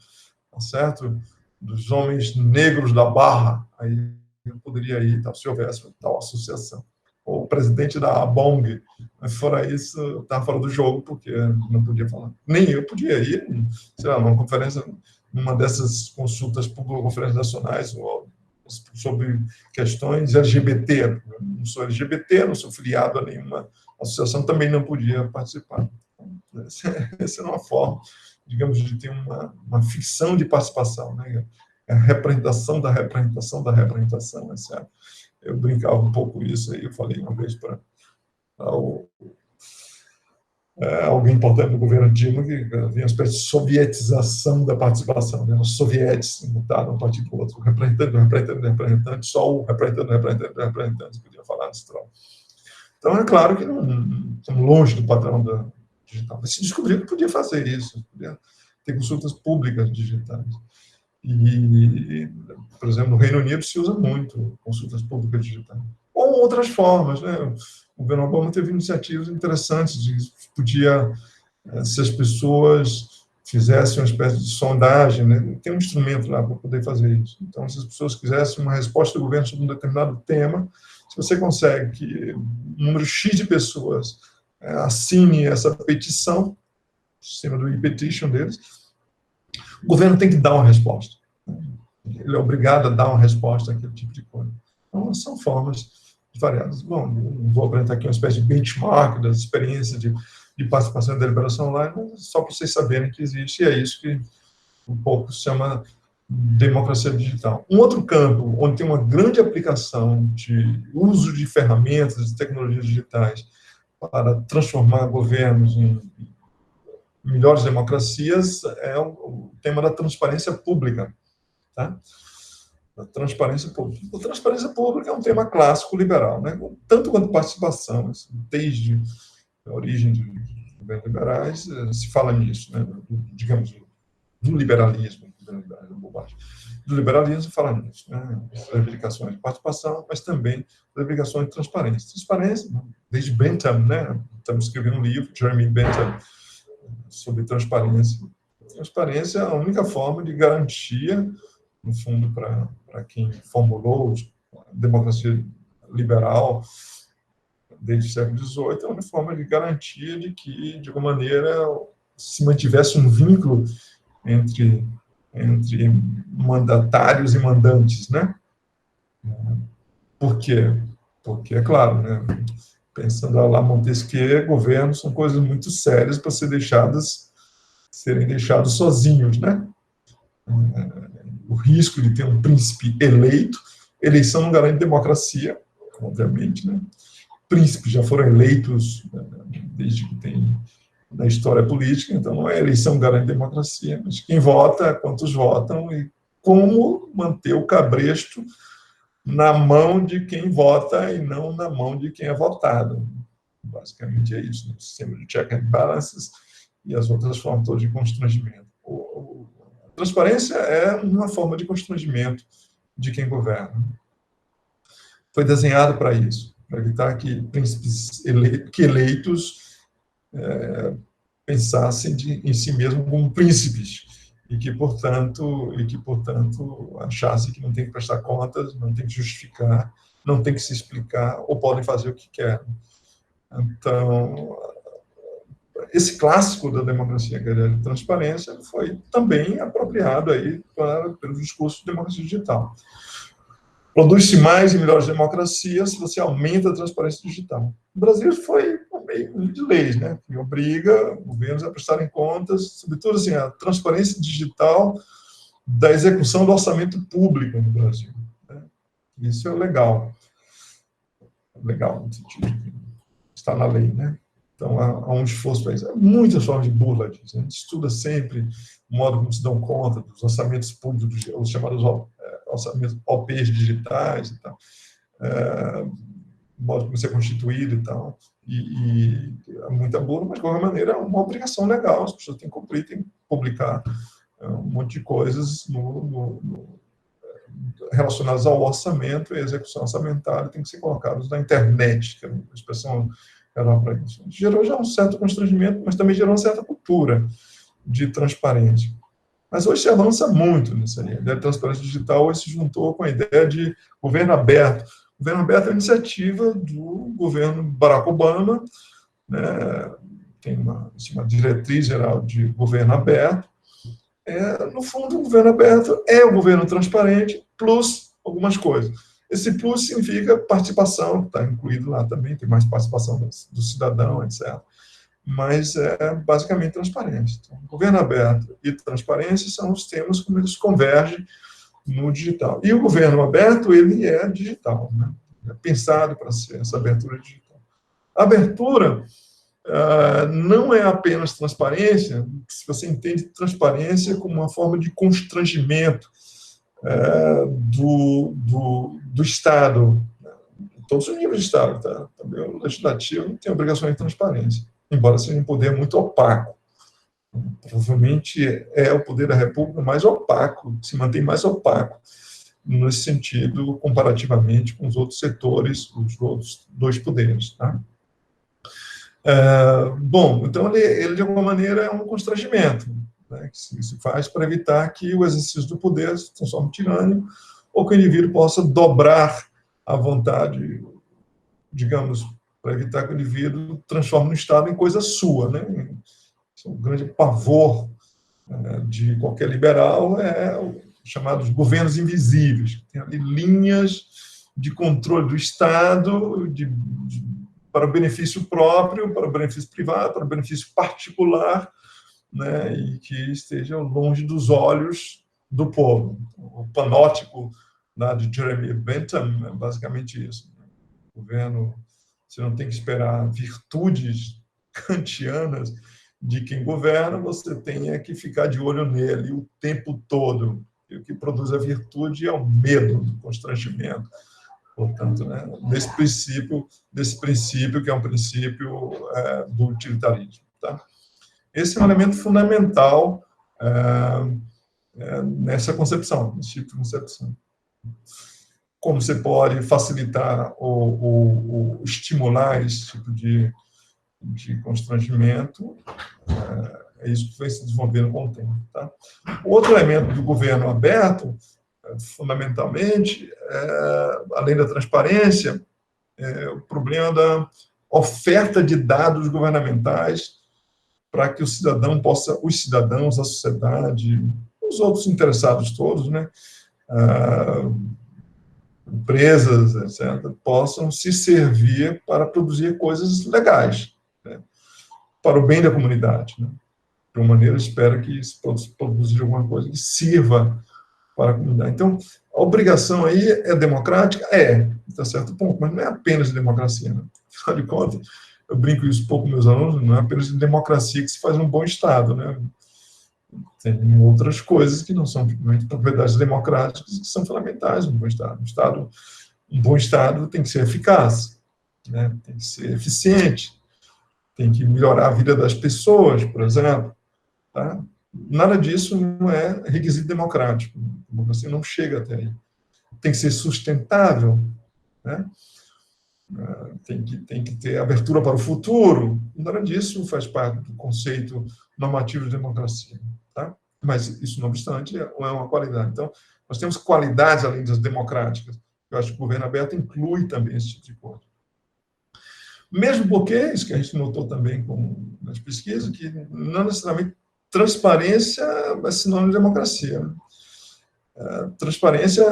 tá certo, dos homens negros da Barra, aí eu poderia ir, se houvesse tal associação. Ou o presidente da ABONG, mas fora isso, eu estava fora do jogo, porque não podia falar. Nem eu podia ir, sei lá, numa conferência, numa dessas consultas públicas, conferências nacionais, ou sobre questões LGBT. Eu não sou LGBT, não sou filiado a nenhuma associação, também não podia participar. Essa é uma forma, digamos, de ter uma ficção de participação, né? A representação da representação da representação. Essa, eu brincava um pouco isso aí, eu falei uma vez para alguém importante no governo Dilma, que havia uma espécie de sovietização da participação, né? Os sovietes mutaram um partido para o outro, representante, só o representante podia falar nesse troço. Então, é claro que não estamos longe do padrão da digital, mas se descobriu que podia fazer isso, podia ter consultas públicas digitais. E, por exemplo, no Reino Unido se usa muito consultas públicas digitais. Ou outras formas, né? O governo Obama teve iniciativas interessantes de podia, se as pessoas fizessem uma espécie de sondagem, né? Tem um instrumento lá para poder fazer isso. Então, se as pessoas quisessem uma resposta do governo sobre um determinado tema, se você consegue que um número X de pessoas assine essa petição, em cima do e-petition deles, o governo tem que dar uma resposta. Ele é obrigado a dar uma resposta àquele tipo de coisa. Então, são formas variadas. Bom, vou apresentar aqui uma espécie de benchmark das experiências de participação em deliberação online, mas só para vocês saberem que existe, e é isso que um pouco se chama democracia digital. Um outro campo onde tem uma grande aplicação de uso de ferramentas, de tecnologias digitais para transformar governos em melhores democracias é o tema da transparência pública. Tá? A transparência pública. A transparência pública é um tema clássico liberal, né? Tanto quanto participação, desde a origem dos governos liberais, se fala nisso, né? Digamos, do liberalismo, do liberalismo se fala nisso, né? As reivindicações de participação, mas também as reivindicações de transparência. Transparência, desde Bentham, né? Estamos escrevendo um livro, Jeremy Bentham, sobre transparência. Transparência é a única forma de garantia, no fundo, para quem formulou a democracia liberal desde o século XVIII, é uma forma de garantia de que, de alguma maneira, se mantivesse um vínculo entre mandatários e mandantes, né? Por quê? Porque, é claro, né? Pensando lá Montesquieu, governos são coisas muito sérias para serem deixados sozinhos, né? O risco de ter um príncipe eleito, eleição não garante democracia, obviamente, né? Príncipes já foram eleitos desde que tem na história política, então não é eleição garante democracia, mas quem vota, quantos votam e como manter o cabresto na mão de quem vota e não na mão de quem é votado. Basicamente é isso, no sistema de check and balances e as outras formas todas de constrangimento. A transparência é uma forma de constrangimento de quem governa. Foi desenhado para isso, para evitar que príncipes eleitos pensassem em si mesmos como príncipes e que, portanto, achassem que não tem que prestar contas, não tem que justificar, não tem que se explicar, ou podem fazer o que querem. Então, esse clássico da democracia, que é a transparência, foi também apropriado aí pelo discurso de democracia digital. Produz-se mais e melhores democracias se você aumenta a transparência digital. O Brasil foi por meio de leis, né, que obriga governos a prestarem contas, sobretudo assim, a transparência digital da execução do orçamento público no Brasil. Né? Isso é legal. Legal, no sentido de que está na lei, né? Então, há um esforço para isso. Há muitas formas de burla disso. A gente estuda sempre o modo como se dão conta dos orçamentos públicos, os chamados orçamentos OPs digitais e tal, o modo como isso é constituído e tal. E há muita burla, mas, de qualquer maneira, é uma obrigação legal. As pessoas têm que cumprir, têm que publicar um monte de coisas relacionadas ao orçamento e à execução orçamentária, tem que ser colocados na internet, que é uma expressão para isso. Gerou já um certo constrangimento, mas também gerou uma certa cultura de transparência. Mas hoje se avança muito nisso aí. A ideia de transparência digital hoje se juntou com a ideia de governo aberto. O governo aberto é uma iniciativa do governo Barack Obama, né? Tem uma diretriz geral de governo aberto. No fundo, o governo aberto é o governo transparente plus algumas coisas. Esse plus significa participação, está incluído lá também, tem mais participação do cidadão, etc. Mas é basicamente transparência. Então, governo aberto e transparência são os temas como eles convergem no digital. E o governo aberto, ele é digital, né? É pensado para ser essa abertura digital. A abertura não é apenas transparência, se você entende transparência como uma forma de constrangimento do Estado, todos os níveis de Estado, tá? Também o legislativo tem obrigações de transparência, embora seja um poder muito opaco. Provavelmente é o poder da República mais opaco, se mantém mais opaco, nesse sentido, comparativamente com os outros setores, os outros dois poderes. Tá? Bom, então ele, de alguma maneira, é um constrangimento, né, que se faz para evitar que o exercício do poder se transforme em tirânico ou que o indivíduo possa dobrar a vontade, digamos, para evitar que o indivíduo transforme o Estado em coisa sua, né? O grande pavor de qualquer liberal é os chamados governos invisíveis, que tem ali linhas de controle do Estado para o benefício próprio, para o benefício privado, para o benefício particular, né, e que estejam longe dos olhos do povo. O panótipo de Jeremy Bentham é basicamente isso. O governo, você não tem que esperar virtudes kantianas de quem governa, você tem que ficar de olho nele o tempo todo. E o que produz a virtude é o medo, o constrangimento. Portanto, né, desse princípio que é um princípio do utilitarismo. Tá? Esse é um elemento fundamental nessa concepção, nesse tipo de concepção. Como você pode facilitar ou estimular esse tipo de constrangimento, é isso que vai se desenvolvendo com o tempo. Tá? O outro elemento do governo aberto, fundamentalmente, além da transparência, é o problema da oferta de dados governamentais para que os cidadãos, a sociedade, os outros interessados todos, né, empresas, etc., possam se servir para produzir coisas legais, né, para o bem da comunidade. Né. De uma maneira, espera que se produzir alguma coisa que sirva para a comunidade. Então, a obrigação aí é democrática? Até certo ponto, mas não é apenas de democracia. Né? Afinal de contas, eu brinco isso um pouco com meus alunos, não é apenas de democracia que se faz um bom Estado. Né? Tem outras coisas que não são propriedades democráticas que são fundamentais no bom Estado. Um bom Estado tem que ser eficaz, né? Tem que ser eficiente, tem que melhorar a vida das pessoas, por exemplo. Tá? Nada disso não é requisito democrático. A democracia não chega até aí. Tem que ser sustentável, né? Tem que ter abertura para o futuro. Nada disso faz parte do conceito normativo de democracia. Tá? Mas isso, não obstante, é uma qualidade. Então, nós temos qualidades além das democráticas. Eu acho que o governo aberto inclui também esse tipo de coisa. Mesmo porque, isso que a gente notou também nas pesquisas, que não necessariamente transparência é sinônimo de democracia. Transparência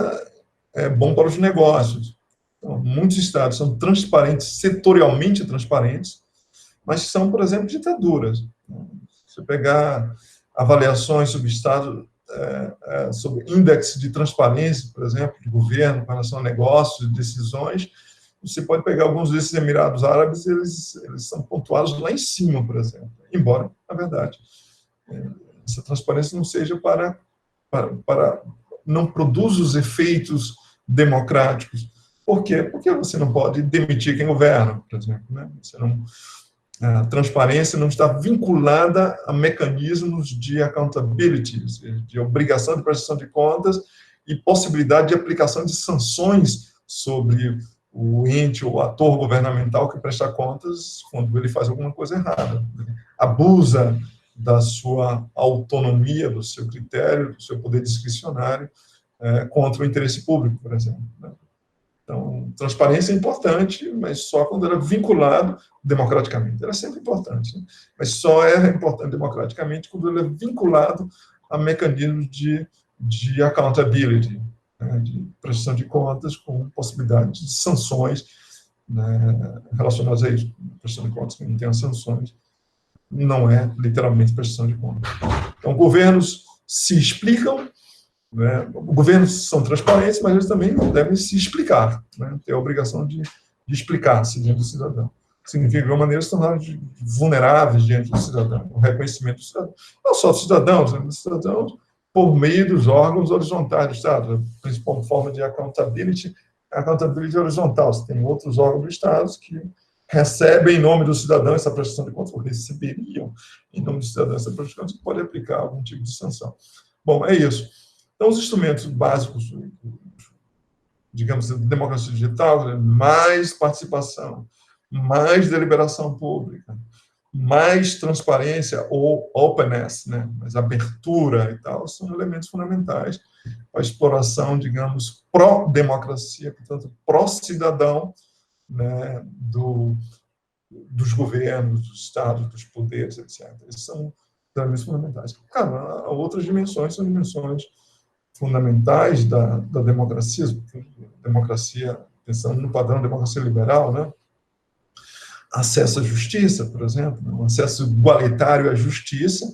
é bom para os negócios. Então, muitos estados são transparentes, setorialmente transparentes, mas são, por exemplo, ditaduras. Se você pegar avaliações sobre estado, sobre índice de transparência, por exemplo, de governo, com relação a negócios e decisões, você pode pegar alguns desses Emirados Árabes, eles são pontuados lá em cima, por exemplo. Embora, na verdade, essa transparência não seja não produz os efeitos democráticos. Por quê? Porque você não pode demitir quem governa, por exemplo. Né? A transparência não está vinculada a mecanismos de accountability, de obrigação de prestação de contas e possibilidade de aplicação de sanções sobre o ente ou ator governamental que presta contas quando ele faz alguma coisa errada. Abusa da sua autonomia, do seu critério, do seu poder discricionário contra o interesse público, por exemplo. Né? Então, transparência é importante, mas só quando ela é vinculada democraticamente. Ela é sempre importante, né? Mas só é importante democraticamente quando ela é vinculada a mecanismos de accountability, né, de prestação de contas com possibilidade de sanções, né, relacionadas a isso. Prestação de contas que não tem as sanções não é literalmente prestação de contas. Então, governos se explicam, né, governos são transparentes, mas eles também devem se explicar, né, ter a obrigação de explicar-se diante do cidadão. Significa, de alguma maneira, se tornar vulneráveis diante do cidadão, o reconhecimento do cidadão. Não só dos cidadãos, por meio dos órgãos horizontais do Estado. A principal forma de accountability é a accountability horizontal. Você tem outros órgãos do Estado que recebem em nome do cidadão essa prestação de contas, ou receberiam em nome do cidadão essa prestação de contas, que pode aplicar algum tipo de sanção. Bom, é isso. Então, os instrumentos básicos, digamos, de democracia digital, mais participação, mais deliberação pública, mais transparência ou openness, né, mais abertura e tal, são elementos fundamentais para a exploração, digamos, pró-democracia, portanto, pró-cidadão, né, dos governos, dos estados, dos poderes, etc. Esses são elementos fundamentais. Claro, outras dimensões são dimensões fundamentais da democracia, pensando no padrão da democracia liberal, né? Acesso à justiça, por exemplo, um acesso igualitário à justiça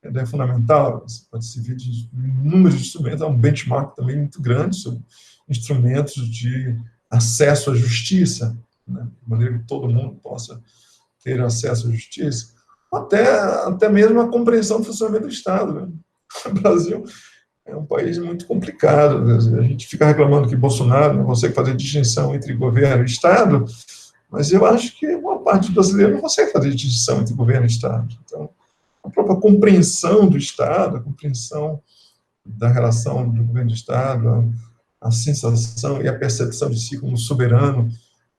é fundamental. Você pode se ver de inúmeros instrumentos, há um benchmark também muito grande sobre instrumentos de acesso à justiça, né, de maneira que todo mundo possa ter acesso à justiça, até mesmo a compreensão do funcionamento do Estado. Né? O Brasil é um país muito complicado. A gente fica reclamando que Bolsonaro não consegue fazer distinção entre governo e Estado, mas eu acho que uma parte do brasileiro não consegue fazer distinção entre governo e Estado. Então, a própria compreensão do Estado, a compreensão da relação do governo e do Estado, a sensação e a percepção de si como soberano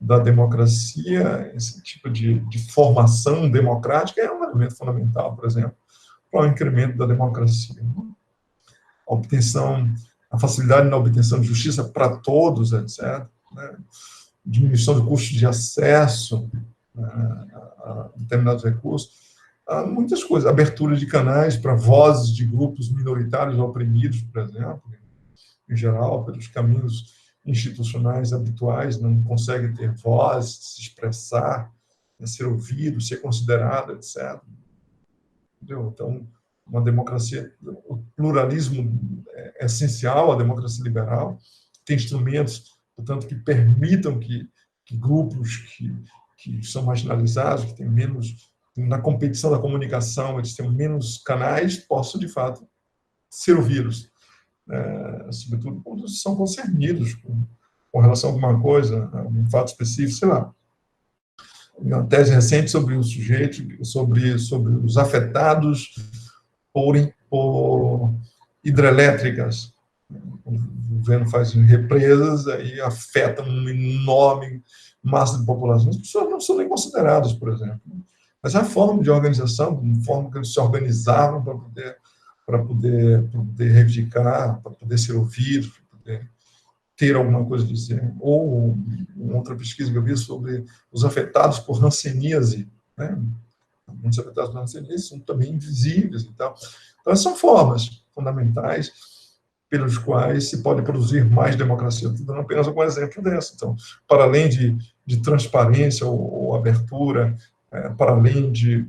da democracia, esse tipo de formação democrática é um elemento fundamental, por exemplo, para o incremento da democracia. A obtenção, a facilidade na obtenção de justiça para todos, etc., né? Diminuição do custo de acesso a determinados recursos, há muitas coisas, abertura de canais para vozes de grupos minoritários oprimidos, por exemplo, em geral, pelos caminhos institucionais habituais, não conseguem ter voz, se expressar, ser ouvido, ser considerado, etc. Entendeu? Então, uma democracia, o pluralismo é essencial à democracia liberal, tem instrumentos, portanto, que permitam que grupos que são marginalizados, que têm menos, na competição da comunicação, eles têm menos canais, possam, de fato, ser ouvidos. Sobretudo quando são concernidos com relação a alguma coisa, a um fato específico, sei lá. Uma tese recente sobre um sujeito, sobre os afetados por hidrelétricas. O governo faz represas, aí afeta uma enorme massa de população. As pessoas não são nem consideradas, por exemplo. Mas é a forma de organização, a forma que eles se organizavam para poder reivindicar, para poder ser ouvidos, para poder ter alguma coisa a dizer. Ou uma outra pesquisa que eu vi sobre os afetados por hanseníase, né? Muitos afetados por hanseníase são também invisíveis e tal. Então, essas são formas fundamentais pelos quais se pode produzir mais democracia. Estou dando apenas algum exemplo dessa. Então, para além de transparência ou abertura, para além de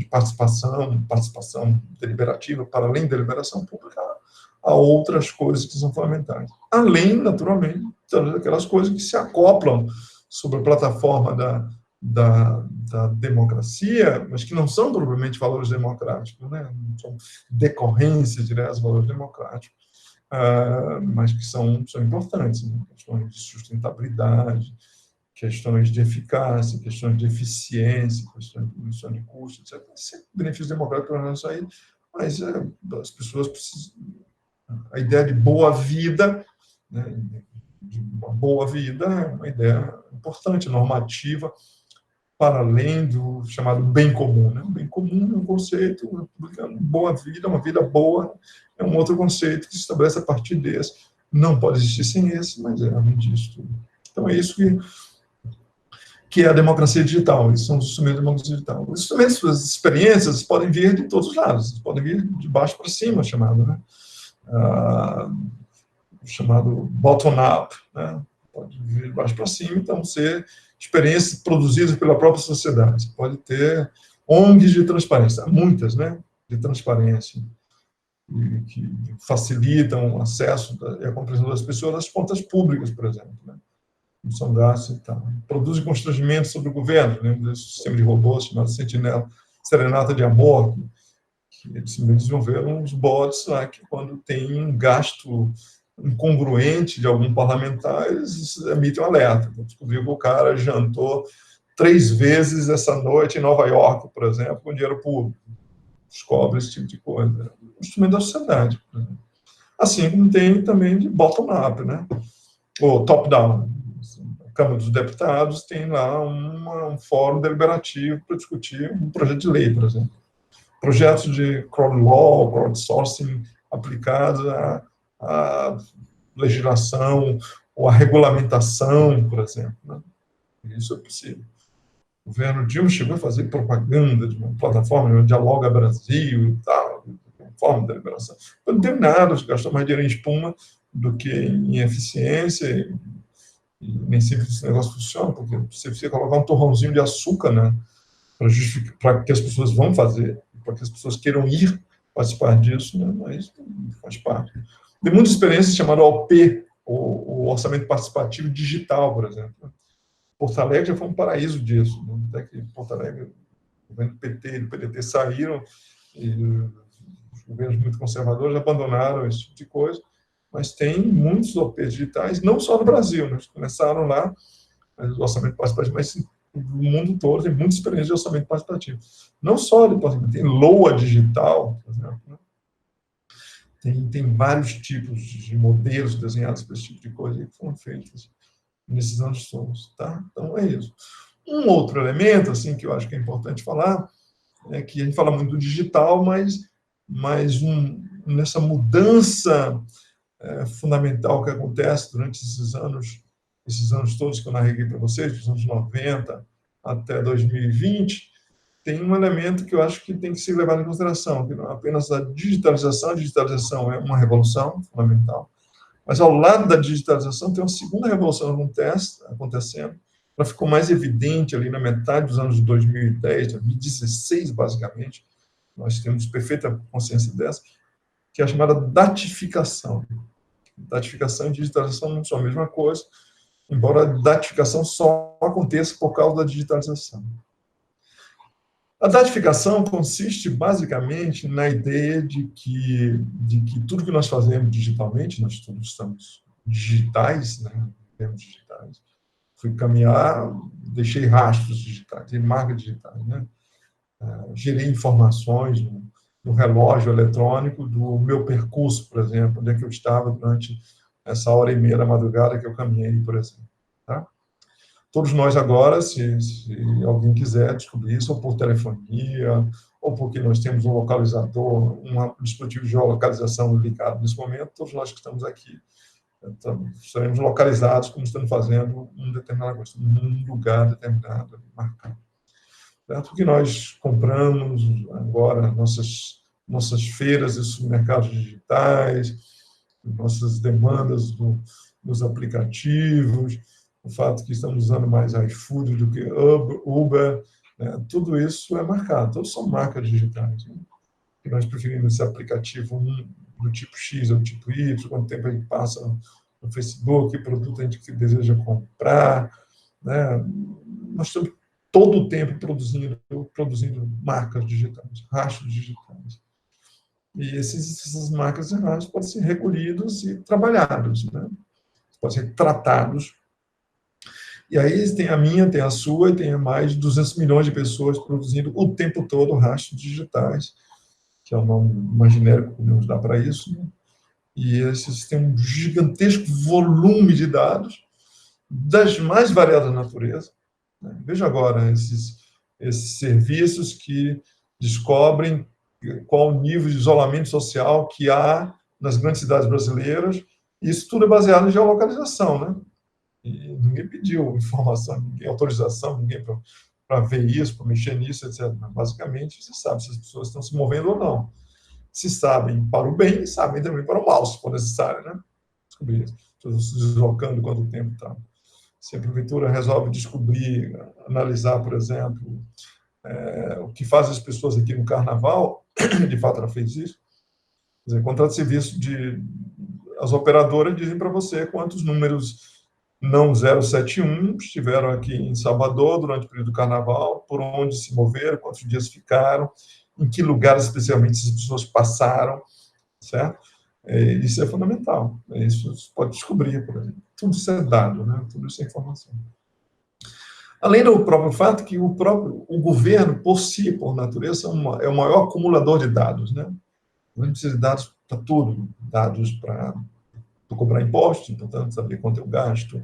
participação deliberativa, para além da deliberação pública, há outras coisas que são fundamentais. Além, naturalmente, todas aquelas coisas que se acoplam sobre a plataforma da democracia, mas que não são propriamente valores democráticos, né? Não são decorrência direta dos valores democráticos, mas que são importantes, né? Questões de sustentabilidade, questões de eficácia, questões de eficiência, questões de diminuição de custos, etc. Sempre benefícios democráticos para nós aí, mas as pessoas precisam. A ideia de boa vida, né, de uma boa vida é uma ideia importante, normativa, para além do chamado bem comum. Né? O bem comum é um conceito republicano, boa vida, uma vida boa, é um outro conceito que se estabelece a partir desse. Não pode existir sem esse, mas além disso tudo. Então, é isso que é a democracia digital. Esses são os instrumentos da democracia digital. Os instrumentos, as experiências podem vir de todos os lados, podem vir de baixo para cima, chamado, né? chamado bottom-up, né? Pode vir de baixo para cima, então ser experiências produzidas pela própria sociedade. Você pode ter ONGs de transparência, muitas, né, de transparência, que facilitam o acesso e a compreensão das pessoas às contas públicas, por exemplo, né? Não são gastos e tal. Produzem constrangimento sobre o governo, lembra desse sistema de robôs chamado Sentinela, Serenata de Amor, que eles desenvolveram uns bots lá que, quando tem um gasto incongruente de algum parlamentar, eles emitem um alerta. Então, descobriu que o cara jantou 3 vezes essa noite em Nova York, por exemplo, com dinheiro público. Descobre esse tipo de coisa. É um instrumento da sociedade. Assim como tem também de bottom-up, né? Ou top-down. A Câmara dos Deputados tem lá um fórum deliberativo para discutir um projeto de lei, por exemplo. Projetos de crowd law, crowdsourcing aplicados à legislação ou à regulamentação, por exemplo, né? Isso é possível. O governo Dilma chegou a fazer propaganda de uma plataforma, Dialoga Brasil e tal, uma forma de deliberação. Não teve nada, gastou mais dinheiro em espuma do que em eficiência, e nem sempre esse negócio funciona, porque você precisa colocar um torrãozinho de açúcar, né, para que as pessoas vão fazer, para que as pessoas queiram ir participar disso, né, mas faz parte. Tem muitas experiências chamadas OP, o Orçamento Participativo Digital, por exemplo. Porto Alegre já foi um paraíso disso, né? Até que Porto Alegre, o governo do PT e do PDT saíram, e os governos muito conservadores abandonaram esse tipo de coisa, mas tem muitos OPs digitais, não só no Brasil, né? Começaram lá, mas o orçamento participativo, mas no mundo todo tem muita experiência de orçamento participativo. Não só de participativo, tem LOA digital, por exemplo, né? Tem vários tipos de modelos desenhados para esse tipo de coisa que foram feitos nesses anos todos, tá? Então, é isso. Um outro elemento, assim, que eu acho que é importante falar, é que a gente fala muito do digital, mas nessa mudança fundamental que acontece durante esses anos todos que eu narrei para vocês, dos anos 90 até 2020, tem um elemento que eu acho que tem que ser levado em consideração, que não é apenas a digitalização é uma revolução fundamental, mas, ao lado da digitalização, tem uma segunda revolução acontecendo. Ela ficou mais evidente ali na metade dos anos de 2010, 2016, basicamente. Nós temos perfeita consciência dessa, que é a chamada datificação. Datificação e digitalização não são a mesma coisa, embora a datificação só aconteça por causa da digitalização. A datificação consiste, basicamente, na ideia de que tudo que nós fazemos digitalmente, nós todos estamos digitais, né? Digitais. Fui caminhar, deixei rastros digitais, marcas digitais, né? Gerei informações no relógio eletrônico do meu percurso, por exemplo, onde é que eu estava durante essa hora e meia da madrugada que eu caminhei, por exemplo. Tá? Todos nós agora, se alguém quiser descobrir isso, ou por telefonia, ou porque nós temos um localizador, um dispositivo de geolocalização ligado nesse momento, todos nós que estamos aqui estaremos localizados como estamos fazendo um determinado coisa, num lugar determinado, marcado. Certo? O que nós compramos agora, nossas feiras e supermercados digitais, nossas demandas nos aplicativos, o fato que estamos usando mais iFood do que Uber, né? Tudo isso é marcado, todos são marcas digitais. Né? E nós preferimos esse aplicativo do tipo X ou do tipo Y, quanto tempo a gente passa no Facebook, que produto a gente deseja comprar. Né? Nós estamos todo o tempo produzindo marcas digitais, rastros digitais. E essas marcas e rastros podem ser recolhidos e trabalhados, né? Podem ser tratados. E aí tem a minha, tem a sua, e tem mais de 200 milhões de pessoas produzindo o tempo todo rastros digitais, que é o nome mais genérico que podemos dar para isso. Né? E esses têm um gigantesco volume de dados das mais variadas naturezas. Né? Veja agora esses serviços que descobrem qual o nível de isolamento social que há nas grandes cidades brasileiras. Isso tudo é baseado em geolocalização, né? E ninguém pediu informação, ninguém autorização, ninguém para ver isso, para mexer nisso, etc. Mas, basicamente, você sabe se as pessoas estão se movendo ou não. Se sabem para o bem, sabem também para o mal, se for necessário, né? descobrir. As pessoas se deslocando quanto tempo está. Se a prefeitura resolve descobrir, analisar, por exemplo, o que fazem as pessoas aqui no Carnaval, de fato ela fez isso, quer dizer, contrato de serviço as operadoras dizem para você quantos números não 071 estiveram aqui em Salvador durante o período do Carnaval, por onde se moveram, quantos dias ficaram, em que lugares especialmente as pessoas passaram, certo? Isso é fundamental. Isso você pode descobrir, por exemplo. Tudo isso é dado, né? Tudo isso é informação. Além do próprio fato que o governo, por si, por natureza, é o maior acumulador de dados, né? O governo precisa de dados para tudo, dados para cobrar impostos, portanto, saber quanto eu gasto,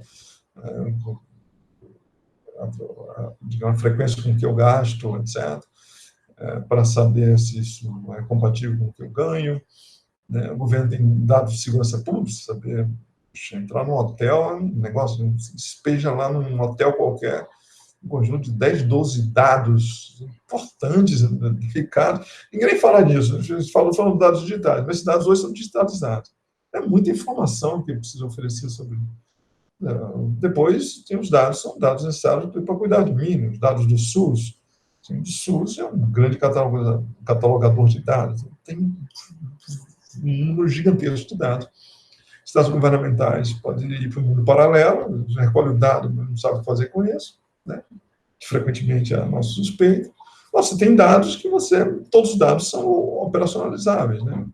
digamos, a frequência com que eu gasto, etc., para saber se isso é compatível com o que eu ganho. Né? O governo tem dados de segurança pública, saber entrar num hotel, um negócio, despeja lá num hotel qualquer, um conjunto de 10, 12 dados importantes, identificados. Ninguém fala disso, a gente fala de dados digitais, mas esses dados hoje são digitalizados. É muita informação que precisa oferecer sobre isso. Depois, tem os dados, são dados necessários para cuidar de mim, os dados do SUS. O SUS é um grande catalogador de dados, tem um número gigantesco de dados. Os dados governamentais podem ir para o mundo paralelo, recolhe o dado, mas não sabe o que fazer com isso, né? Que frequentemente é nosso suspeito. Você tem dados que todos os dados são operacionalizáveis, né?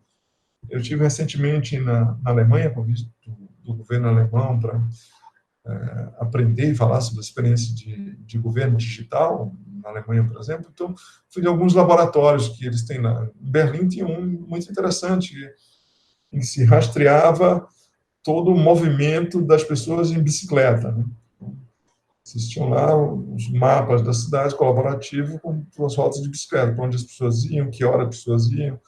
Eu estive recentemente na Alemanha, convite do governo alemão para aprender e falar sobre a experiência de governo digital, na Alemanha, por exemplo. Então, fui em alguns laboratórios que eles têm lá. Em Berlim tinha um muito interessante, em que se rastreava todo o movimento das pessoas em bicicleta, né? Existiam lá os mapas da cidade colaborativo com as rotas de bicicleta, para onde as pessoas iam, que hora as pessoas iam,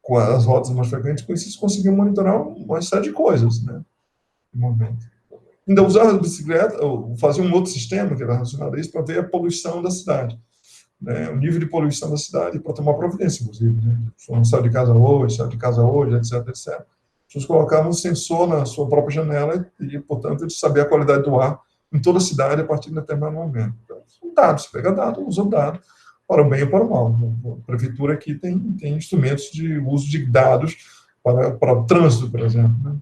com as rotas mais frequentes, com isso eles conseguiam monitorar uma série de coisas, né? No momento. Ainda usava a bicicleta, ou fazia um outro sistema que era relacionado a isso, para ver a poluição da cidade, né? O nível de poluição da cidade, para tomar providência, inclusive, né? A pessoa não saiu de casa hoje, etc, etc. As pessoas colocavam um sensor na sua própria janela e, portanto, eles sabiam a qualidade do ar em toda a cidade a partir de determinado momento. Então, são dados, você pega dado, usa o dado para o bem ou para o mal. A prefeitura aqui tem instrumentos de uso de dados para o trânsito, por exemplo, né?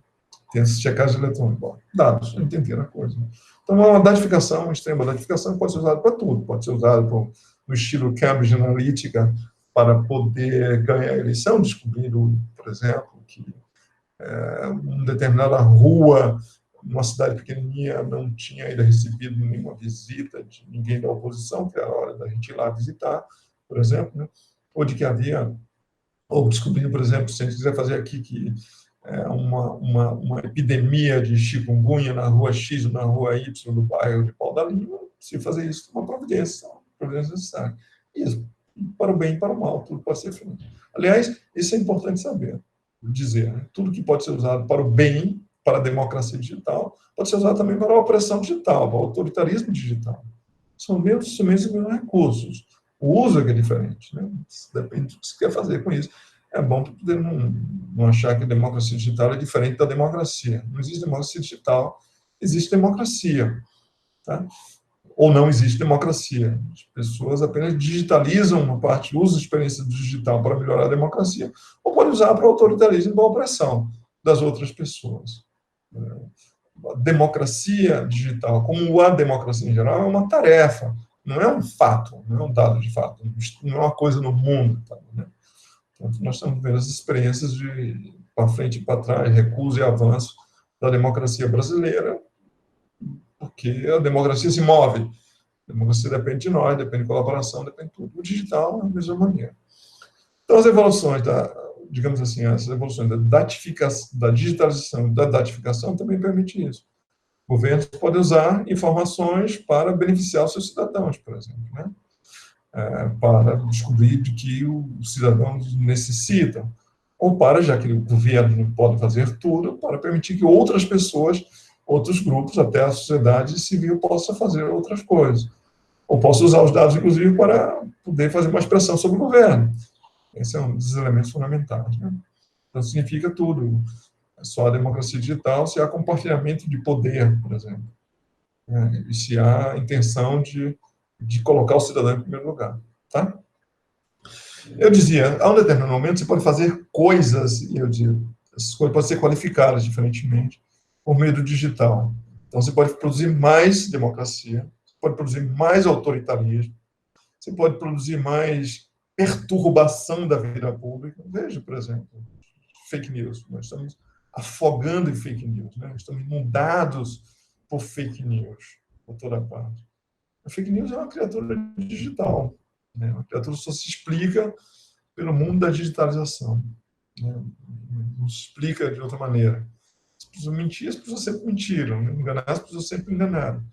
Tem essa checagem eletrônica. Dados, entenderam a coisa. Então, uma datificação, uma extrema datificação pode ser usada para tudo. Pode ser usada no estilo Cambridge Analytica para poder ganhar a eleição, descobrindo, por exemplo, que uma determinada rua, numa cidade pequenininha, não tinha ainda recebido nenhuma visita de ninguém da oposição, que era a hora da gente ir lá visitar, por exemplo, né? Ou descobrindo, por exemplo, se a gente quiser fazer aqui que uma epidemia de chikungunya na rua X ou na rua Y do bairro de Pau da Lima, se fazer isso, uma providência necessária. Isso, para o bem e para o mal, tudo pode ser feito. Aliás, isso é importante saber, dizer, né? Tudo que pode ser usado para o bem, para a democracia digital, pode ser usado também para a opressão digital, para o autoritarismo digital. São os mesmos recursos. O uso é que é diferente, né? Depende do que você quer fazer com isso. É bom para poder não achar que a democracia digital é diferente da democracia. Não existe democracia digital, existe democracia, tá? Ou não existe democracia. As pessoas apenas digitalizam uma parte, usam a experiência digital para melhorar a democracia, ou podem usar para o autoritarismo e para a opressão das outras pessoas. A democracia digital, como a democracia em geral, é uma tarefa, não é um fato, não é um dado de fato, não é uma coisa no mundo, tá, né? Então, nós estamos vendo as experiências de para frente e para trás, recusa e avanço da democracia brasileira, porque a democracia se move. A democracia depende de nós, depende de colaboração, depende de tudo. O digital, da mesma maneira. Então, as evoluções digamos assim, essas evoluções da digitalização e da datificação também permitem isso. Governos podem usar informações para beneficiar os seus cidadãos, por exemplo, né? Para descobrir de que os cidadãos necessitam, ou para, já que o governo não pode fazer tudo, para permitir que outras pessoas, outros grupos, até a sociedade civil, possa fazer outras coisas. Ou possa usar os dados, inclusive, para poder fazer uma expressão sobre o governo. Esse é um dos elementos fundamentais, né? Então, significa tudo. só a democracia digital se há compartilhamento de poder, por exemplo, né? E se há intenção de colocar o cidadão em primeiro lugar. Tá? Eu dizia, a um determinado momento você pode fazer coisas, e eu digo, essas coisas podem ser qualificadas diferentemente por meio do digital. Então, você pode produzir mais democracia, você pode produzir mais autoritarismo, você pode produzir mais perturbação da vida pública. Veja, por exemplo, fake news. Nós estamos afogando em fake news, né? Estamos inundados por fake news por toda parte. A fake news é uma criatura digital, né? Uma criatura só se explica pelo mundo da digitalização, né? Não se explica de outra maneira. As pessoas mentir, as pessoas sempre mentiram. Enganar, as pessoas sempre enganaram.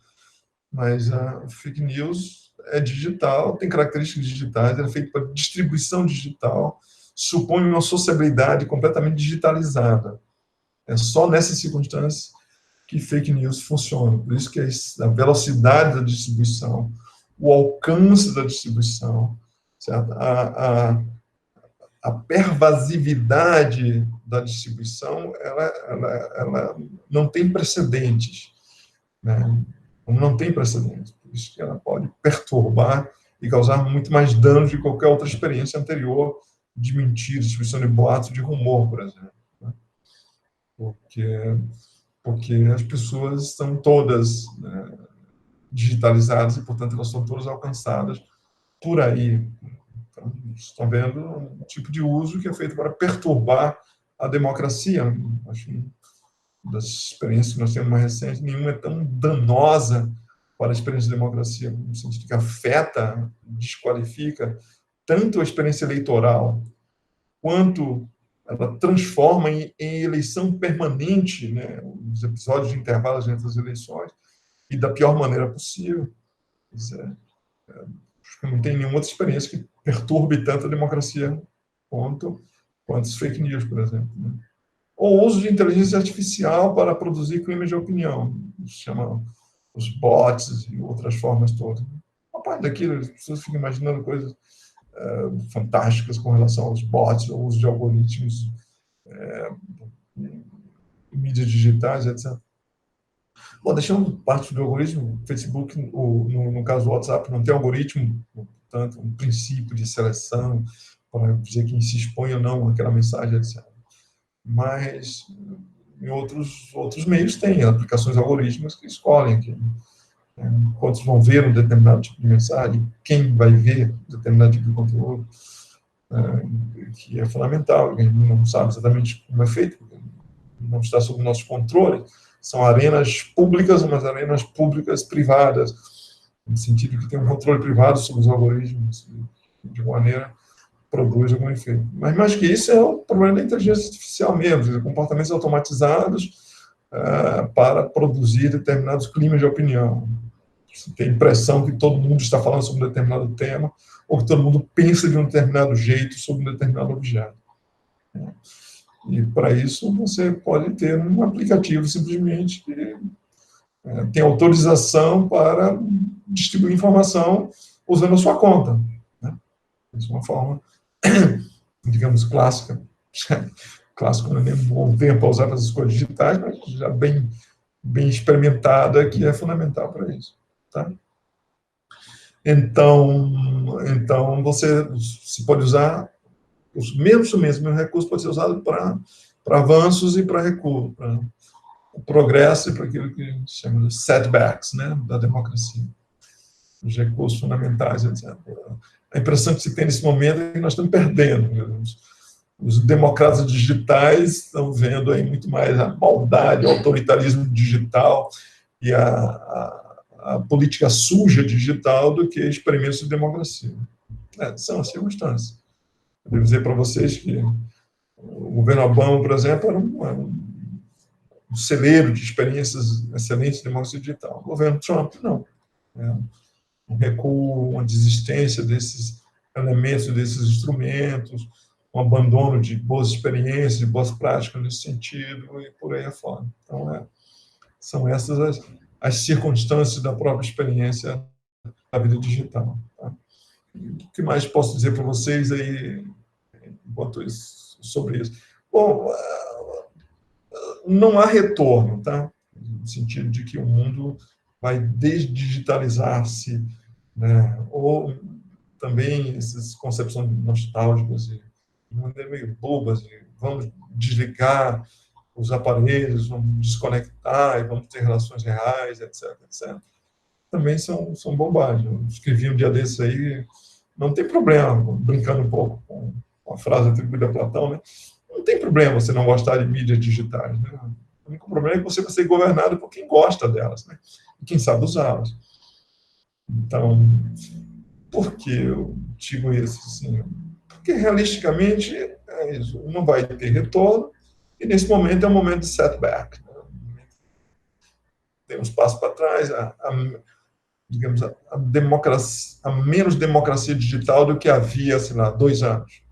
Mas a fake news é digital, tem características digitais, é feita para distribuição digital, supõe uma sociabilidade completamente digitalizada. É só nessas circunstâncias que fake news funciona. Por isso que a velocidade da distribuição, o alcance da distribuição, certo? A pervasividade da distribuição, ela não tem precedentes, né? Não tem precedentes. Por isso que ela pode perturbar e causar muito mais dano de qualquer outra experiência anterior de mentira, distribuição de boatos, de rumor, por exemplo. Né? Porque as pessoas estão todas, né, digitalizadas e, portanto, elas são todas alcançadas por aí. Então, estão vendo um tipo de uso que é feito para perturbar a democracia. Acho que das experiências que nós temos mais recentes, nenhuma é tão danosa para a experiência de democracia, no sentido que afeta, desqualifica tanto a experiência eleitoral, quanto ela transforma em eleição permanente, né, os episódios de intervalos entre as eleições, e da pior maneira possível. Acho que não tem nenhuma outra experiência que perturbe tanto a democracia quanto as fake news, por exemplo. Né? Ou o uso de inteligência artificial para produzir clima de opinião, se chama os bots e outras formas todas. Uma parte daquilo, as pessoas ficam imaginando coisas fantásticas com relação aos bots, ao uso de algoritmos, mídias digitais, etc. Bom, deixando parte do algoritmo, o Facebook, no caso do WhatsApp, não tem algoritmo, portanto, um princípio de seleção para dizer quem se expõe ou não àquela mensagem, etc. Mas em outros meios tem aplicações algorítmicas que escolhem quantos vão ver um determinado tipo de mensagem, quem vai ver um determinado tipo de conteúdo, que é fundamental. A gente não sabe exatamente como é feito, porque não está sob o nosso controle. São arenas públicas, umas arenas públicas privadas, no sentido que tem um controle privado sobre os algoritmos, de maneira produz algum efeito. Mas mais que isso é o problema da inteligência artificial mesmo, comportamentos automatizados para produzir determinados climas de opinião. Você tem a impressão que todo mundo está falando sobre um determinado tema, ou que todo mundo pensa de um determinado jeito sobre um determinado objeto. E, para isso, você pode ter um aplicativo, simplesmente, que tem autorização para distribuir informação usando a sua conta. Né? Isso é uma forma, digamos, clássica. Clássico não é nem um bom tempo para usar essas coisas digitais, mas já bem experimentada, que é fundamental para isso. Tá? Então, você pode usar o mesmo recurso pode ser usado para avanços e para recuo, para o progresso e para aquilo que se chama de setbacks, né, da democracia, os recursos fundamentais, etc. A impressão que se tem nesse momento é que nós estamos perdendo. Os democratas digitais estão vendo aí muito mais a maldade, o autoritarismo digital e a política suja digital do que experimentos de democracia. São as circunstâncias. Eu devo dizer para vocês que o governo Obama, por exemplo, era um celeiro de experiências excelentes de democracia digital. O governo Trump, não. Um recuo, uma desistência desses elementos, desses instrumentos, um abandono de boas experiências, de boas práticas nesse sentido, e por aí afora. Então, são essas as circunstâncias da própria experiência da vida digital. Tá? O que mais posso dizer para vocês aí, enquanto isso, sobre isso? Bom, não há retorno, tá? No sentido de que o mundo vai desdigitalizar-se, né? Ou também essas concepções nostálgicas e meio bobas, de vamos desligar os aparelhos, vamos desconectar e vamos ter relações reais, etc, etc. Também são bobagens. Eu escrevi um dia desses aí, não tem problema, brincando um pouco com a frase atribuída a Platão, né? Não tem problema você não gostar de mídias digitais, né? O único problema é que você vai ser governado por quem gosta delas, né? E quem sabe usá-las. Então, por que eu digo isso? Assim? Porque, realisticamente, não vai ter retorno, e, nesse momento, é um momento de setback. Né? Tem uns passos para trás, digamos, a menos democracia digital do que havia, sei lá, 2 anos.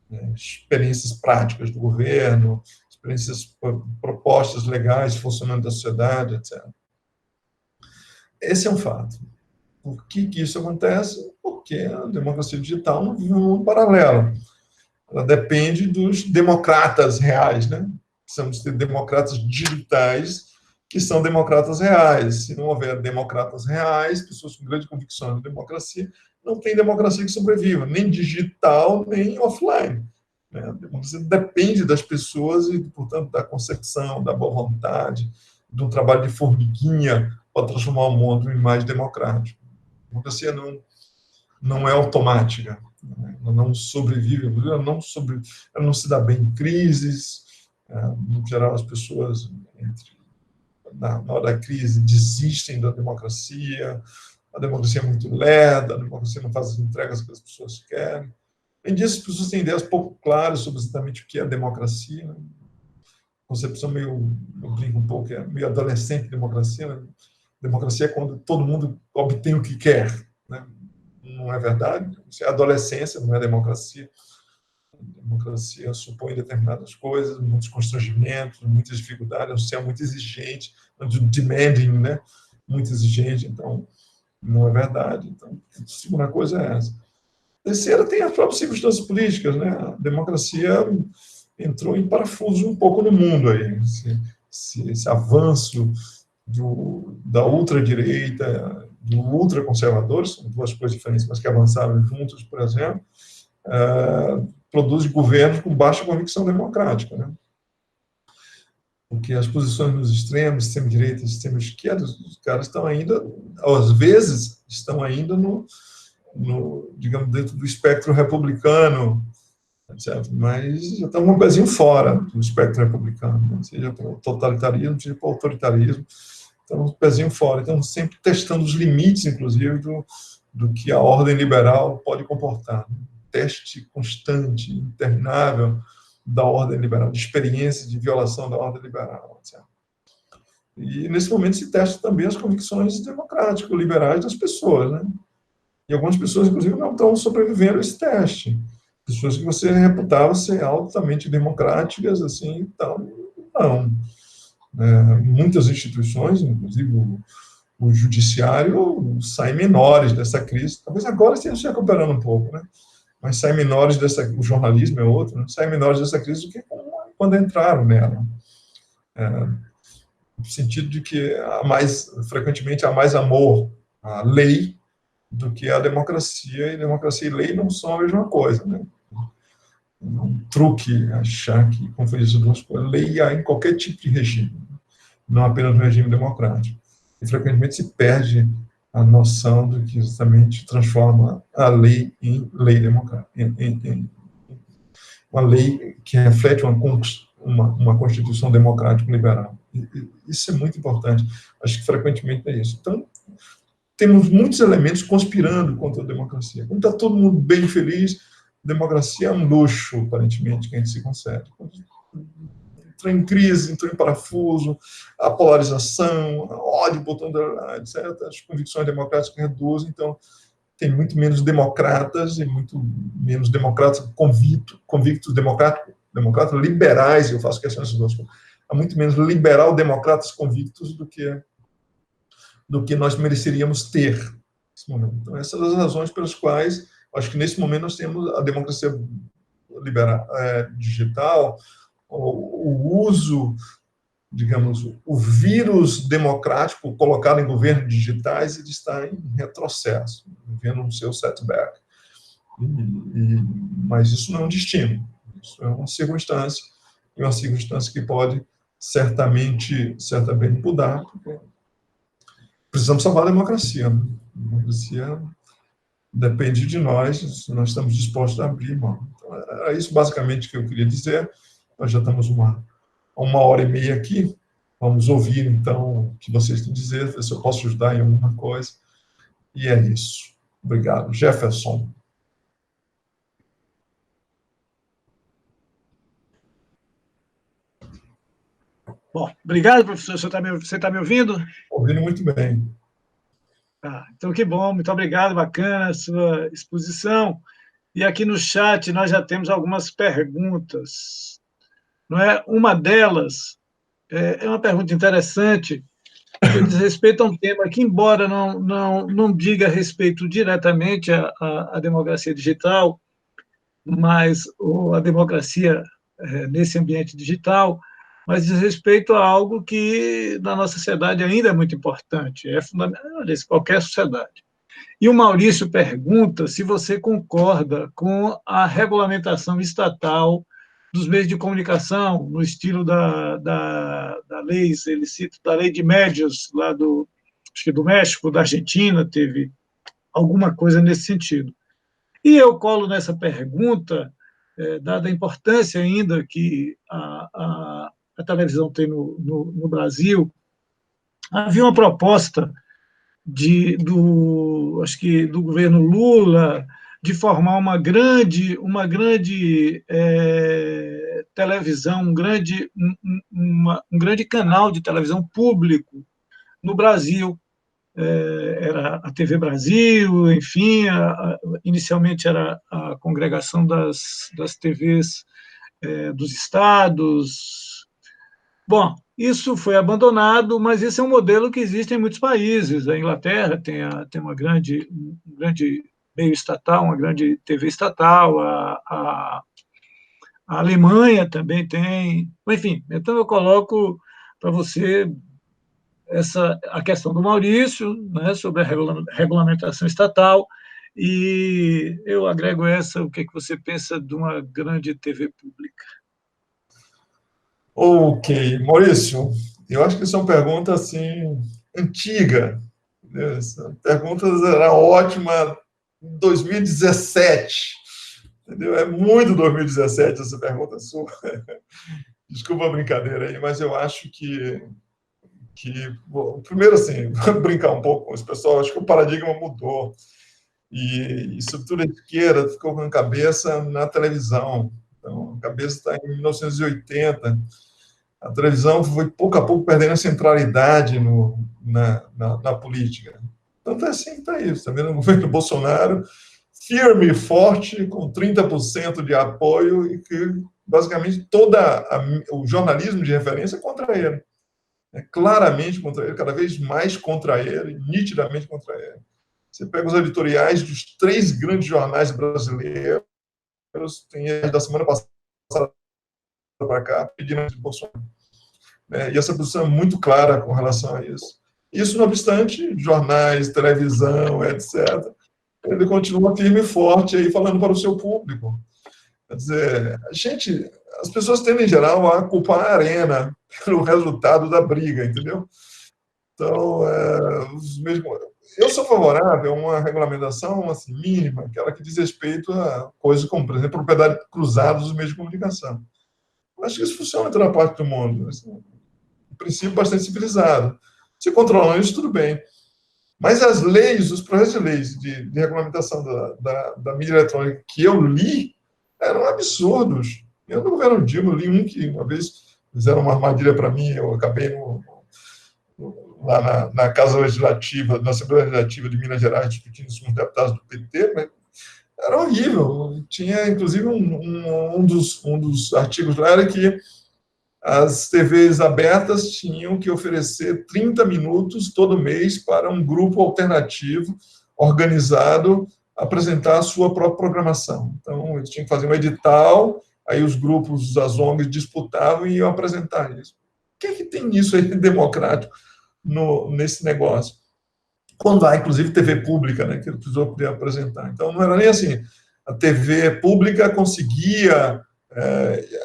Né? Experiências práticas do governo, experiências, propostas legais, funcionando da sociedade, etc. Esse é um fato. Por que isso acontece? Porque a democracia digital não vive um mundo paralelo. Ela depende dos democratas reais, né? Precisamos ter democratas digitais que são democratas reais. Se não houver democratas reais, pessoas com grande convicção de democracia, não tem democracia que sobreviva, nem digital, nem offline. A democracia depende das pessoas e, portanto, da concepção, da boa vontade, de um trabalho de formiguinha para transformar o mundo em mais democrático. A democracia não é automática, não sobrevive, ela não se dá bem em crises. No geral, as pessoas, na hora da crise, desistem da democracia, a democracia é muito lerda, a democracia não faz as entregas que as pessoas querem. Além disso, as pessoas têm ideias pouco claras sobre exatamente o que é democracia, né? Concepção meio, eu brinco um pouco, é meio adolescente de democracia. Né? Democracia é quando todo mundo obtém o que quer, né? Não é verdade. Isso é adolescência, não é democracia. A democracia supõe determinadas coisas, muitos constrangimentos, muitas dificuldades, é um sistema muito exigente, demanding, né? Muito exigente, então não é verdade. Então, a segunda coisa é essa. A terceira tem as próprias circunstâncias políticas, né? A democracia entrou em parafuso um pouco no mundo aí. Esse avanço da ultradireita, do ultraconservador, são duas coisas diferentes, mas que avançaram juntos, por exemplo, produz governos com baixa convicção democrática, né? Porque as posições nos extremos, extrema-direita e extrema-esquerda, os caras estão ainda, às vezes, estão ainda digamos, dentro do espectro republicano, certo? Mas já estão um pezinho fora do espectro republicano, né? Seja para o totalitarismo, seja para o autoritarismo, estão um pezinho fora. Então, sempre testando os limites, inclusive, do que a ordem liberal pode comportar. Teste constante, interminável da ordem liberal, de experiência de violação da ordem liberal, etc. E, nesse momento, se testa também as convicções democráticas, liberais das pessoas, né? E algumas pessoas, inclusive, não estão sobrevivendo a esse teste. Pessoas que você reputava ser altamente democráticas, assim, então, não. Muitas instituições, inclusive o judiciário, saem menores dessa crise. Talvez agora esteja se recuperando um pouco, né? Mas saem menores o jornalismo é outro, né? Saem menores dessa crise do que quando entraram nela. No sentido de que frequentemente há mais amor à lei do que a democracia, e democracia e lei não são a mesma coisa, né? É um truque achar que confundir essas duas coisas. Lei há em qualquer tipo de regime, não apenas no regime democrático. E frequentemente se perde a noção do que justamente transforma a lei em lei democrática, em uma lei que reflete uma constituição democrática liberal. Isso é muito importante. Acho que frequentemente é isso. Então, temos muitos elementos conspirando contra a democracia. Quando está todo mundo bem feliz, democracia é um luxo, aparentemente, que a gente se concede. Quando entra em crise, entra em parafuso, a polarização, a ódio botando, etc., as convicções democráticas reduzem, então tem muito menos democratas e muito menos democratas convictos democratas liberais, eu faço questão dessas duas coisas. Há muito menos liberal-democratas convictos do que nós mereceríamos ter nesse momento. Então, essas são as razões pelas quais, acho que nesse momento nós temos a democracia digital, o uso digamos, o vírus democrático colocado em governos digitais, ele está em retrocesso, vivendo um seu setback. Mas isso não é um destino, isso é uma circunstância, e uma circunstância que pode certamente mudar, porque precisamos salvar a democracia. Né? A democracia depende de nós, nós estamos dispostos a abrir mão. Então, era isso basicamente que eu queria dizer. Nós já estamos uma hora e meia aqui, vamos ouvir, então, o que vocês têm a dizer, ver se eu posso ajudar em alguma coisa, e é isso. Obrigado. Jefferson. Bom, obrigado, professor. Você tá me ouvindo? Ouvindo muito bem. Então, que bom, muito obrigado, bacana a sua exposição. E aqui no chat nós já temos algumas perguntas. Não é? Uma delas é uma pergunta interessante, que diz respeito a um tema que, embora não diga respeito diretamente à democracia digital, mas a democracia nesse ambiente digital, mas diz respeito a algo que na nossa sociedade ainda é muito importante, é fundamental, qualquer sociedade. E o Maurício pergunta se você concorda com a regulamentação estatal dos meios de comunicação, no estilo da lei, ele cita, da lei de médios, lá acho que do México, da Argentina, teve alguma coisa nesse sentido. E eu colo nessa pergunta, dada a importância ainda que a televisão tem no Brasil, havia uma proposta acho que do governo Lula, de formar uma grande televisão, um grande canal de televisão público no Brasil. Era a TV Brasil, enfim, inicialmente era a congregação das TVs dos estados. Bom, isso foi abandonado, mas esse é um modelo que existe em muitos países. A Inglaterra tem um grande meio estatal, uma grande TV estatal, a Alemanha também tem. Enfim, então eu coloco para você a questão do Maurício, né, sobre a regulamentação estatal, e eu agrego o que você pensa de uma grande TV pública. Ok, Maurício, eu acho que isso é uma pergunta, assim, antiga. Essa pergunta era ótima em 2017, entendeu? É muito 2017 essa pergunta sua. Desculpa a brincadeira aí, mas eu acho que bom, primeiro, assim, brincar um pouco com esse pessoal, acho que o paradigma mudou. E estrutura esquerda ficou com a cabeça na televisão. Então, a cabeça está em 1980. A televisão foi, pouco a pouco, perdendo a centralidade na política. Então, assim, está isso. Está vendo o governo Bolsonaro firme e forte, com 30% de apoio, e que, basicamente, o jornalismo de referência é contra ele. É claramente contra ele, cada vez mais contra ele, nitidamente contra ele. Você pega os editoriais dos 3 grandes jornais brasileiros, tem da semana passada para cá, pedindo de Bolsonaro. E essa posição é muito clara com relação a isso. Isso, não obstante, jornais, televisão, etc., ele continua firme e forte aí, falando para o seu público. Quer dizer, as pessoas tendem, em geral, a culpar a Arena pelo resultado da briga, entendeu? Então, eu sou favorável a uma regulamentação assim, mínima, aquela que diz respeito a coisas como, por exemplo, propriedade cruzada dos meios de comunicação. Eu acho que isso funciona em toda parte do mundo. Assim, um princípio bastante civilizado. Se controlam isso, tudo bem. Mas as leis, os projetos de leis de regulamentação da mídia eletrônica que eu li eram absurdos. Eu, no governo Dilma, li um que uma vez fizeram uma armadilha para mim, eu acabei lá na Casa Legislativa, na Assembleia Legislativa de Minas Gerais, discutindo isso com os deputados do PT, mas era horrível. Tinha, inclusive, um dos artigos lá era que as TVs abertas tinham que oferecer 30 minutos todo mês para um grupo alternativo organizado apresentar a sua própria programação. Então, eles tinham que fazer um edital, aí os grupos, as ONGs disputavam e iam apresentar isso. que tem nisso aí democrático nesse negócio? Quando há, inclusive, TV pública, né, que ele precisou poder apresentar. Então, não era nem assim. A TV pública conseguia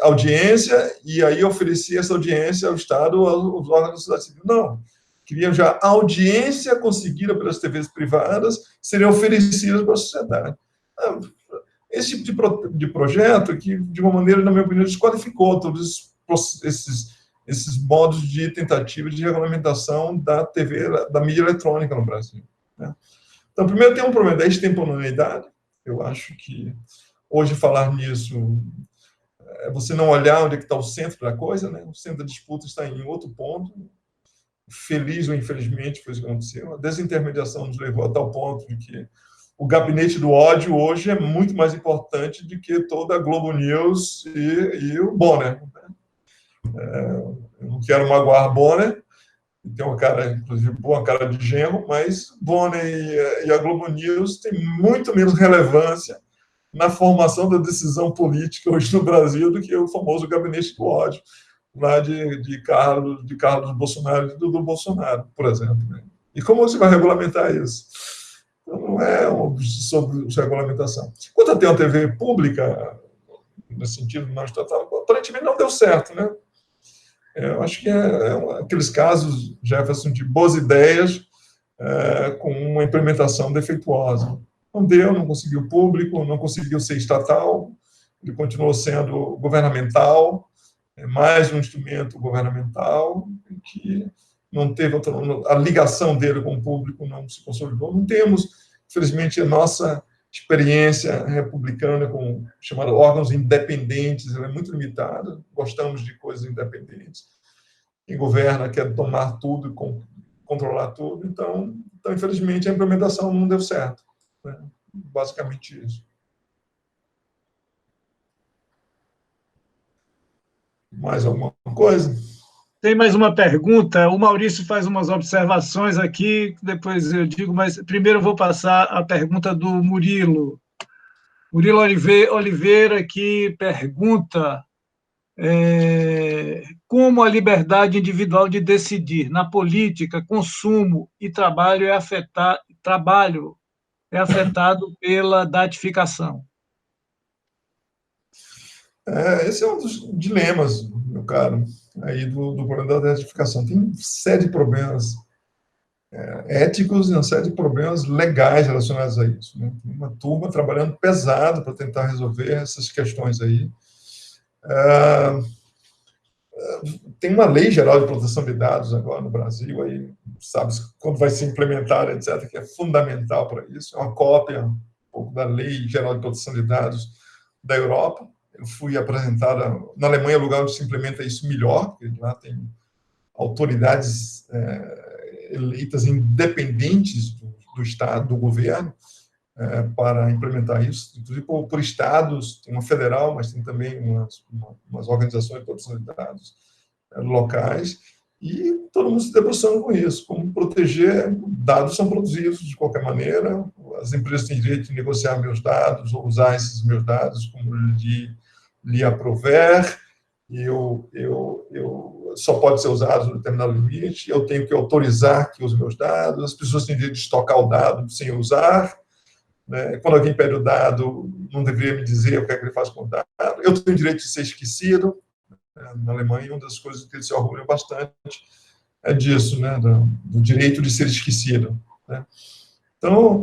audiência e aí oferecia essa audiência ao Estado, aos órgãos da sociedade civil. Não. Queriam já a audiência conseguida pelas TVs privadas seriam oferecidas para a sociedade. Esse tipo de projeto que, de uma maneira, na minha opinião, desqualificou todos esses modos de tentativa de regulamentação da TV, da mídia eletrônica no Brasil. Né? Então, primeiro, tem um problema da extemporaneidade. Eu acho que hoje falar nisso é você não olhar onde é que está o centro da coisa, né? O centro da disputa está em outro ponto. Feliz ou infelizmente foi isso que aconteceu. A desintermediação nos levou a tal ponto de que o gabinete do ódio hoje é muito mais importante do que toda a Globo News e o Bonner. Eu não quero magoar Bonner, tem uma cara, inclusive, boa cara de genro, mas Bonner e a Globo News têm muito menos relevância na formação da decisão política hoje no Brasil do que o famoso gabinete do ódio, lá de Carlos Bolsonaro e do Bolsonaro, por exemplo. Né? E como você vai regulamentar isso? Então, não é sobre regulamentação. Quanto a ter uma TV pública, nesse sentido não estatal, aparentemente não deu certo, né? Eu acho que aqueles casos, Jefferson, de boas ideias com uma implementação defeituosa. Não deu, não conseguiu público, não conseguiu ser estatal, ele continuou sendo governamental, mais um instrumento governamental, que não teve a ligação dele com o público, não se consolidou. Não temos, infelizmente, a nossa experiência republicana com chamada órgãos independentes, ela é muito limitada, gostamos de coisas independentes. Quem governa quer tomar tudo e controlar tudo, então, infelizmente, a implementação não deu certo. Né? Basicamente isso. Mais alguma coisa? Tem mais uma pergunta. O Maurício faz umas observações aqui, depois eu digo, mas primeiro eu vou passar a pergunta do Murilo. Murilo Oliveira, que pergunta como a liberdade individual de decidir na política, consumo e trabalho é afetado pela datificação. Esse é um dos dilemas, meu caro, aí do problema da datificação. Tem uma série de problemas éticos e uma série de problemas legais relacionados a isso. Né? Tem uma turma trabalhando pesado para tentar resolver essas questões aí. Tem uma lei geral de proteção de dados agora no Brasil, aí, sabe quando vai ser implementada, etc., que é fundamental para isso. É uma cópia um pouco da lei geral de proteção de dados da Europa. Eu fui apresentada na Alemanha, é o lugar onde se implementa isso melhor, porque lá tem autoridades eleitas independentes do Estado, do governo, para implementar isso, inclusive por estados, tem uma federal, mas tem também umas organizações de proteção de dados locais, e todo mundo se debruçando com isso, como proteger, dados são produzidos de qualquer maneira, as empresas têm direito de negociar meus dados, ou usar esses meus dados como lhe aprouver, só pode ser usado no determinado limite, eu tenho que autorizar que use meus dados, as pessoas têm direito de estocar o dado sem usar, né? Quando alguém pede o dado, não deveria me dizer o que é que ele faz com o dado. Eu tenho direito de ser esquecido. Na Alemanha, uma das coisas que eles se orgulham bastante é disso, né? do direito de ser esquecido. Né? Então,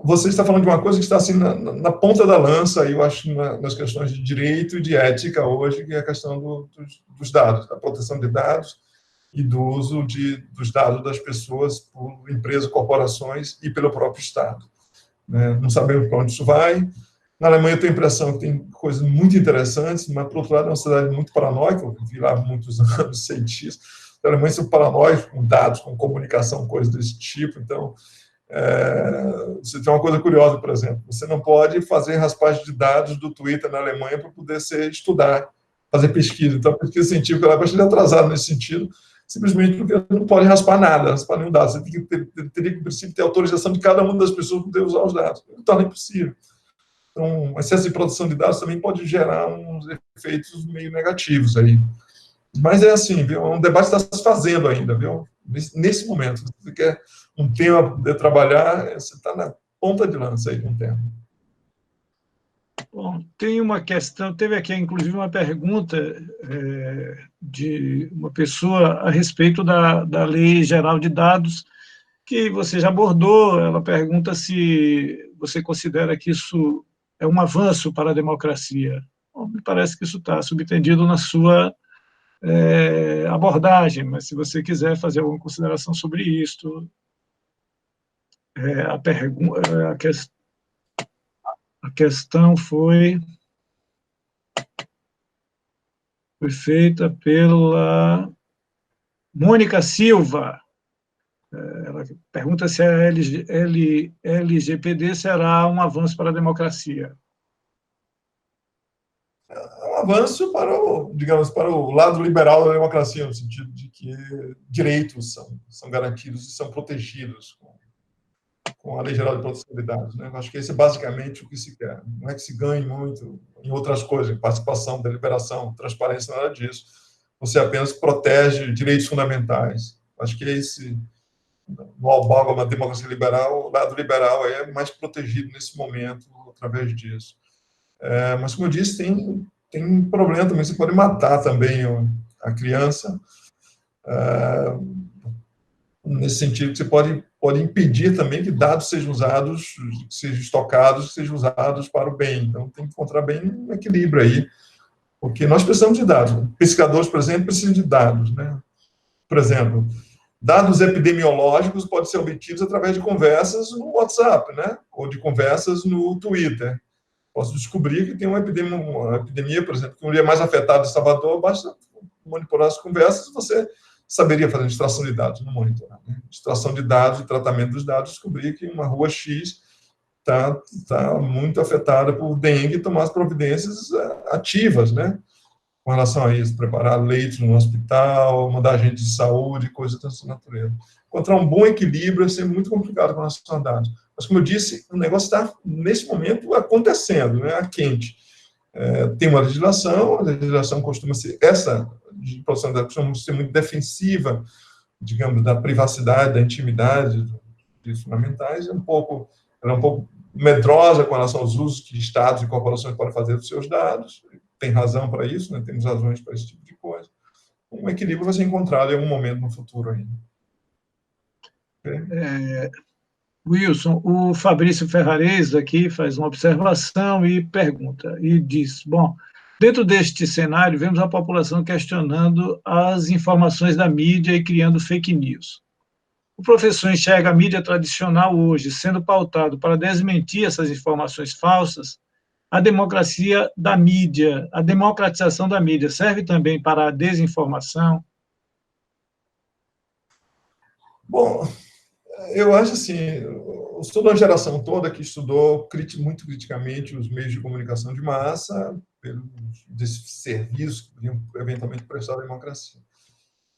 você está falando de uma coisa que está assim, na ponta da lança, eu acho, nas questões de direito e de ética hoje, que é a questão dos dados, da proteção de dados e do uso dos dados das pessoas por empresas, corporações e pelo próprio Estado. Né? Não sabemos para onde isso vai. Na Alemanha eu tenho a impressão que tem coisas muito interessantes, mas, por outro lado, é uma cidade muito paranoica, eu vi lá há muitos anos, sei disso. A Alemanha são paranoicos com dados, com comunicação, coisas desse tipo. Então, você tem uma coisa curiosa, por exemplo, você não pode fazer raspagem de dados do Twitter na Alemanha para poder estudar, fazer pesquisa. Então, a pesquisa científica ela é bastante atrasada nesse sentido, simplesmente porque não pode raspar nada, raspar nenhum dado. Você teria que, em princípio, ter autorização de cada uma das pessoas para poder usar os dados. Não torna impossível. Então, o excesso de produção de dados também pode gerar uns efeitos meio negativos aí. Mas é assim, viu? Um debate está se fazendo ainda, viu? Nesse momento. Se você quer um tema de trabalhar, você está na ponta de lança aí de um tema. Bom, tem uma questão, teve aqui, inclusive, uma pergunta de uma pessoa a respeito da Lei Geral de Dados, que você já abordou. Ela pergunta se você considera que isso é um avanço para a democracia. Bom, me parece que isso está subtendido na sua abordagem, mas se você quiser fazer alguma consideração sobre isso, a questão foi feita pela Mônica Silva. Ela pergunta se a LGPD será um avanço para a democracia. É um avanço para digamos, para o lado liberal da democracia, no sentido de que direitos são garantidos e são protegidos com a Lei Geral de Proteção de Dados. Né? Acho que esse é basicamente o que se quer. Não é que se ganhe muito em outras coisas, em participação, deliberação, transparência, nada disso. Você apenas protege direitos fundamentais. Acho que esse, no albargo da democracia liberal, o lado liberal é mais protegido nesse momento através disso. Mas, como eu disse, tem um problema também. Você pode matar também a criança, nesse sentido que você pode impedir também que dados sejam usados, que sejam estocados, que sejam usados para o bem. Então, tem que encontrar bem um equilíbrio aí, porque nós precisamos de dados. Pesquisadores, por exemplo, precisam de dados, né? Por exemplo, dados epidemiológicos podem ser obtidos através de conversas no WhatsApp, né? Ou de conversas no Twitter. Posso descobrir que tem uma epidemia, por exemplo, que um dia mais afetado em Salvador, basta monitorar as conversas, você saberia fazer extração de dados, não monitorar. Né? Extração de dados e tratamento dos dados, descobrir que uma rua X está muito afetada por dengue e tomar as providências ativas, né? Com relação a isso, preparar leitos no hospital, mandar agentes de saúde, coisas dessa natureza. Encontrar um bom equilíbrio é sempre muito complicado com relação a dados. Mas, como eu disse, o negócio está, nesse momento, acontecendo, né? A quente. Tem uma legislação, a legislação costuma ser, essa de proteção de dados costuma ser muito defensiva, digamos, da privacidade, da intimidade dos direitos fundamentais, ela é um pouco medrosa com relação aos usos que estados e corporações podem fazer dos seus dados. Tem razão para isso, né? Temos razões para esse tipo de coisa. Um equilíbrio vai ser encontrado em algum momento no futuro ainda. Okay? Wilson, o Fabrício Ferrarese aqui faz uma observação e pergunta, e diz, bom, dentro deste cenário, vemos a população questionando as informações da mídia e criando fake news. O professor enxerga a mídia tradicional hoje sendo pautado para desmentir essas informações falsas. A democracia da mídia, a democratização da mídia serve também para a desinformação? Bom, eu acho assim, eu sou de uma geração toda que estudou muito criticamente os meios de comunicação de massa, desses serviços que podiam eventualmente prestar à democracia.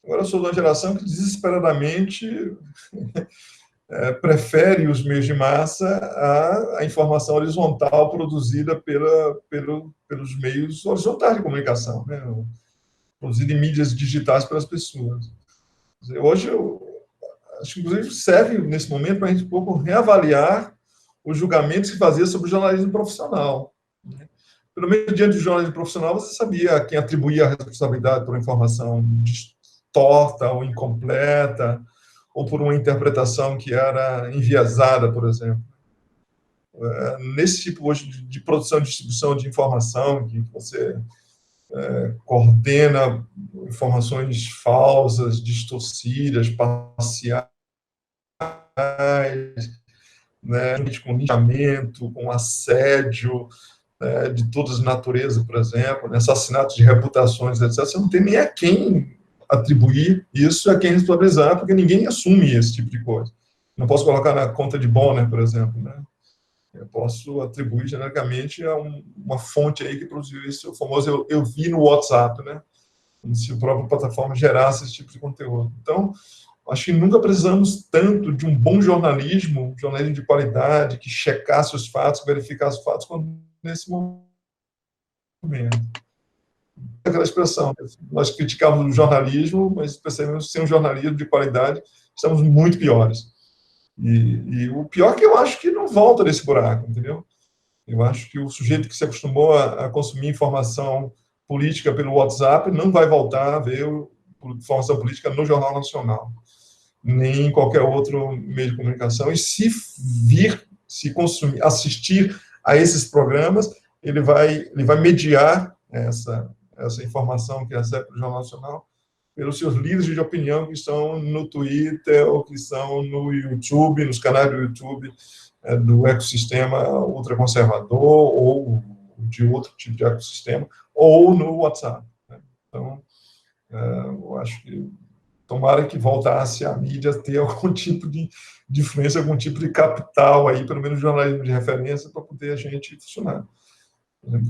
Agora eu sou de uma geração que desesperadamente prefere os meios de massa à informação horizontal produzida pelos meios horizontais de comunicação, né? Produzida em mídias digitais pelas pessoas. Hoje, acho que, inclusive, serve, nesse momento, para a gente um pouco reavaliar os julgamentos que fazia sobre o jornalismo profissional. Né? Pelo menos, diante do jornalismo profissional, você sabia a quem atribuía a responsabilidade por informação torta ou incompleta, ou por uma interpretação que era enviesada, por exemplo. Nesse tipo hoje de produção e distribuição de informação, que você coordena informações falsas, distorcidas, parciais, né, com linchamento, com assédio de todas as naturezas, por exemplo, né, assassinatos de reputações, etc. Você não tem nem a quem atribuir isso, a quem responsabilizar, porque ninguém assume esse tipo de coisa. Não posso colocar na conta de Bonner, por exemplo, né? Eu posso atribuir genericamente a uma fonte aí que produziu isso, o famoso eu vi no WhatsApp, né? Como se a própria plataforma gerasse esse tipo de conteúdo. Então, acho que nunca precisamos tanto de um bom jornalismo de qualidade, que checasse os fatos, verificasse os fatos, quanto nesse momento. aquela expressão, nós criticamos o jornalismo, mas percebemos que sem um jornalismo de qualidade, estamos muito piores. E o pior é que eu acho que não volta desse buraco, entendeu? Eu acho que o sujeito que se acostumou a consumir informação política pelo WhatsApp não vai voltar a ver informação política no Jornal Nacional, nem em qualquer outro meio de comunicação. E se consumir, assistir a esses programas, ele vai mediar essa informação que recebe do Jornal Nacional pelos seus líderes de opinião que estão no Twitter ou que estão no YouTube, nos canais do YouTube do ecossistema ultraconservador ou de outro tipo de ecossistema, ou no WhatsApp. Né? Então, eu acho que tomara que voltasse a mídia a ter algum tipo de influência, algum tipo de capital aí, pelo menos jornalismo de referência, para poder a gente funcionar.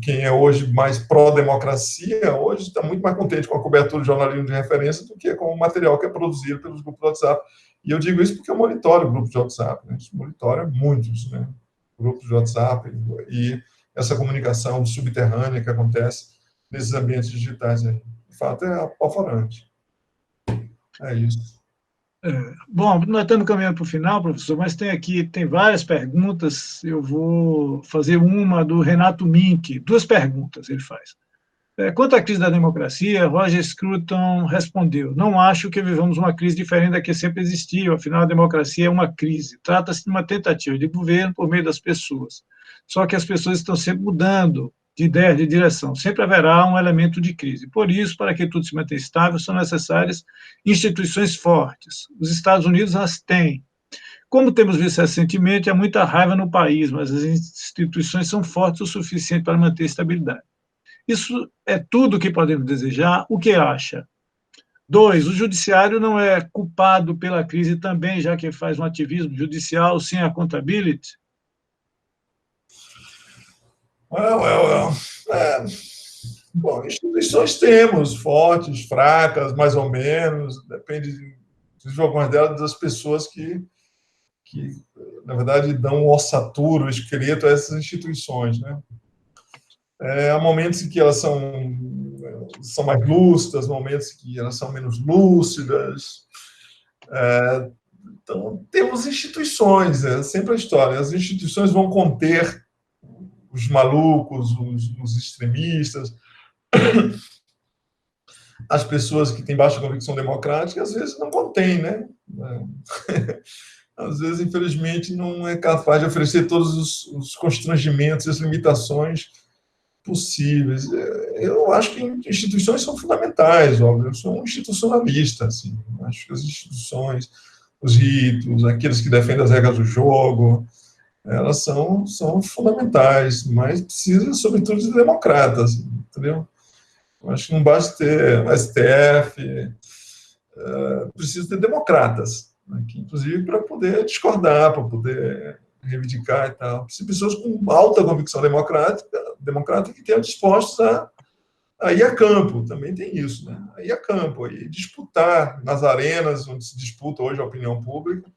Quem é hoje mais pró-democracia, hoje está muito mais contente com a cobertura de jornalismo de referência do que com o material que é produzido pelos grupos de WhatsApp. E eu digo isso porque eu monitoro grupos de WhatsApp, né? Monitoro muitos, né? Grupos de WhatsApp e essa comunicação subterrânea que acontece nesses ambientes digitais aí. De fato, é apavorante. É isso. Bom, nós estamos caminhando para o final, professor, mas tem várias perguntas. Eu vou fazer uma do Renato Mink. 2 perguntas ele faz. Quanto à crise da democracia, Roger Scruton respondeu: não acho que vivamos uma crise diferente da que sempre existiu, afinal a democracia é uma crise. Trata-se de uma tentativa de governo por meio das pessoas. Só que as pessoas estão sempre mudando de ideia, de direção. Sempre haverá um elemento de crise. Por isso, para que tudo se mantenha estável, são necessárias instituições fortes. Os Estados Unidos as têm. Como temos visto recentemente, há muita raiva no país, mas as instituições são fortes o suficiente para manter a estabilidade. Isso é tudo o que podemos desejar. O que acha? 2, o judiciário não é culpado pela crise também, já que faz um ativismo judicial sem accountability? Bom, instituições temos, fortes, fracas, mais ou menos, depende de algumas delas das pessoas que, na verdade, dão ossatura, o esqueleto a essas instituições, né? Há momentos em que elas são mais lúcidas, momentos em que elas são menos lúcidas. Então, temos instituições, é sempre a história. As instituições vão conter os malucos, os extremistas, as pessoas que têm baixa convicção democrática, às vezes não contém, né? Às vezes, infelizmente, não é capaz de oferecer todos os constrangimentos, as limitações possíveis. Eu acho que instituições são fundamentais, óbvio. Eu sou um institucionalista, assim. Acho que as instituições, os ritos, aqueles que defendem as regras do jogo, elas são fundamentais, mas precisa, sobretudo, de democratas, entendeu? Eu acho que não basta ter STF, precisa ter democratas, né, que, inclusive, para poder discordar, para poder reivindicar e tal. Precisa de pessoas com alta convicção democrática que tenham dispostos a ir a campo, também tem isso, né? A ir a campo, e disputar nas arenas onde se disputa hoje a opinião pública.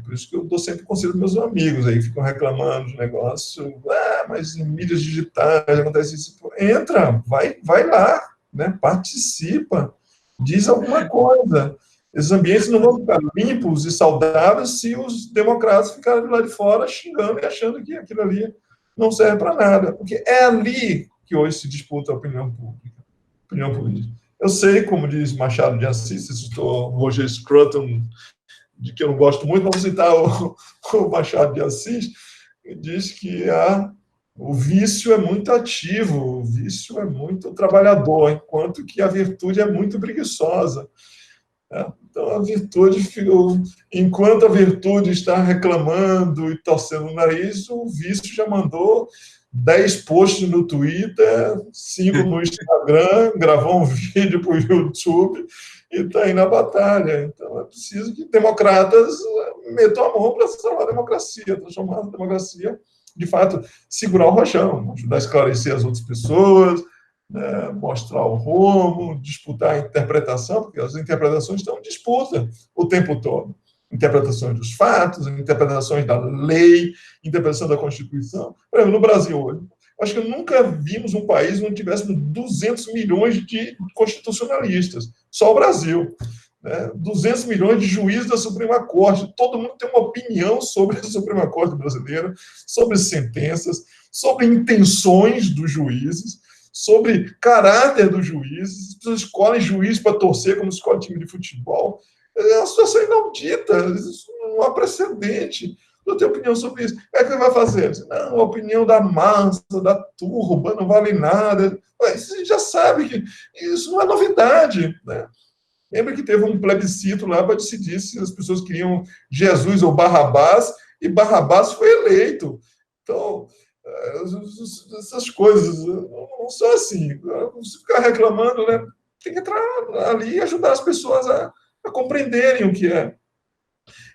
Por isso que eu dou sempre conselho para meus amigos aí, que ficam reclamando de negócio, mas em mídias digitais acontece isso. Entra, vai lá, né? Participa, diz alguma coisa. Esses ambientes não vão ficar limpos e saudáveis se os democratas ficarem lá de fora xingando e achando que aquilo ali não serve para nada, porque é ali que hoje se disputa a opinião pública, opinião política. Eu sei, como diz Machado de Assis, se citou Roger Scruton, de que eu não gosto muito, vamos citar o Machado de Assis, que diz que o vício é muito ativo, o vício é muito trabalhador, enquanto que a virtude é muito preguiçosa. Então, a virtude, enquanto a virtude está reclamando e torcendo o nariz, o vício já mandou 10 posts no Twitter, 5 no Instagram, gravou um vídeo para o YouTube e está aí na batalha. Então, é preciso que democratas metam a mão para salvar a democracia, transformar a democracia, de fato, segurar o rojão, ajudar a esclarecer as outras pessoas, mostrar o rumo, disputar a interpretação, porque as interpretações estão em disputa o tempo todo. Interpretações dos fatos, interpretações da lei, interpretação da Constituição. Por exemplo, no Brasil hoje, Acho que nunca vimos um país onde tivéssemos 200 milhões de constitucionalistas, só o Brasil. 200 milhões de juízes da Suprema Corte, todo mundo tem uma opinião sobre a Suprema Corte brasileira, sobre sentenças, sobre intenções dos juízes, sobre caráter dos juízes, as pessoas escolhem juiz para torcer como escolhe time de futebol. É uma situação inaudita, isso não há precedente. Não tem opinião sobre isso. O que ele vai fazer? Não, a opinião da massa, da turba, não vale nada. Isso a gente já sabe que isso não é novidade, né? Lembra que teve um plebiscito lá para decidir se as pessoas queriam Jesus ou Barrabás, e Barrabás foi eleito. Então, essas coisas não são assim. Se ficar reclamando, né, tem que entrar ali e ajudar as pessoas a compreenderem o que é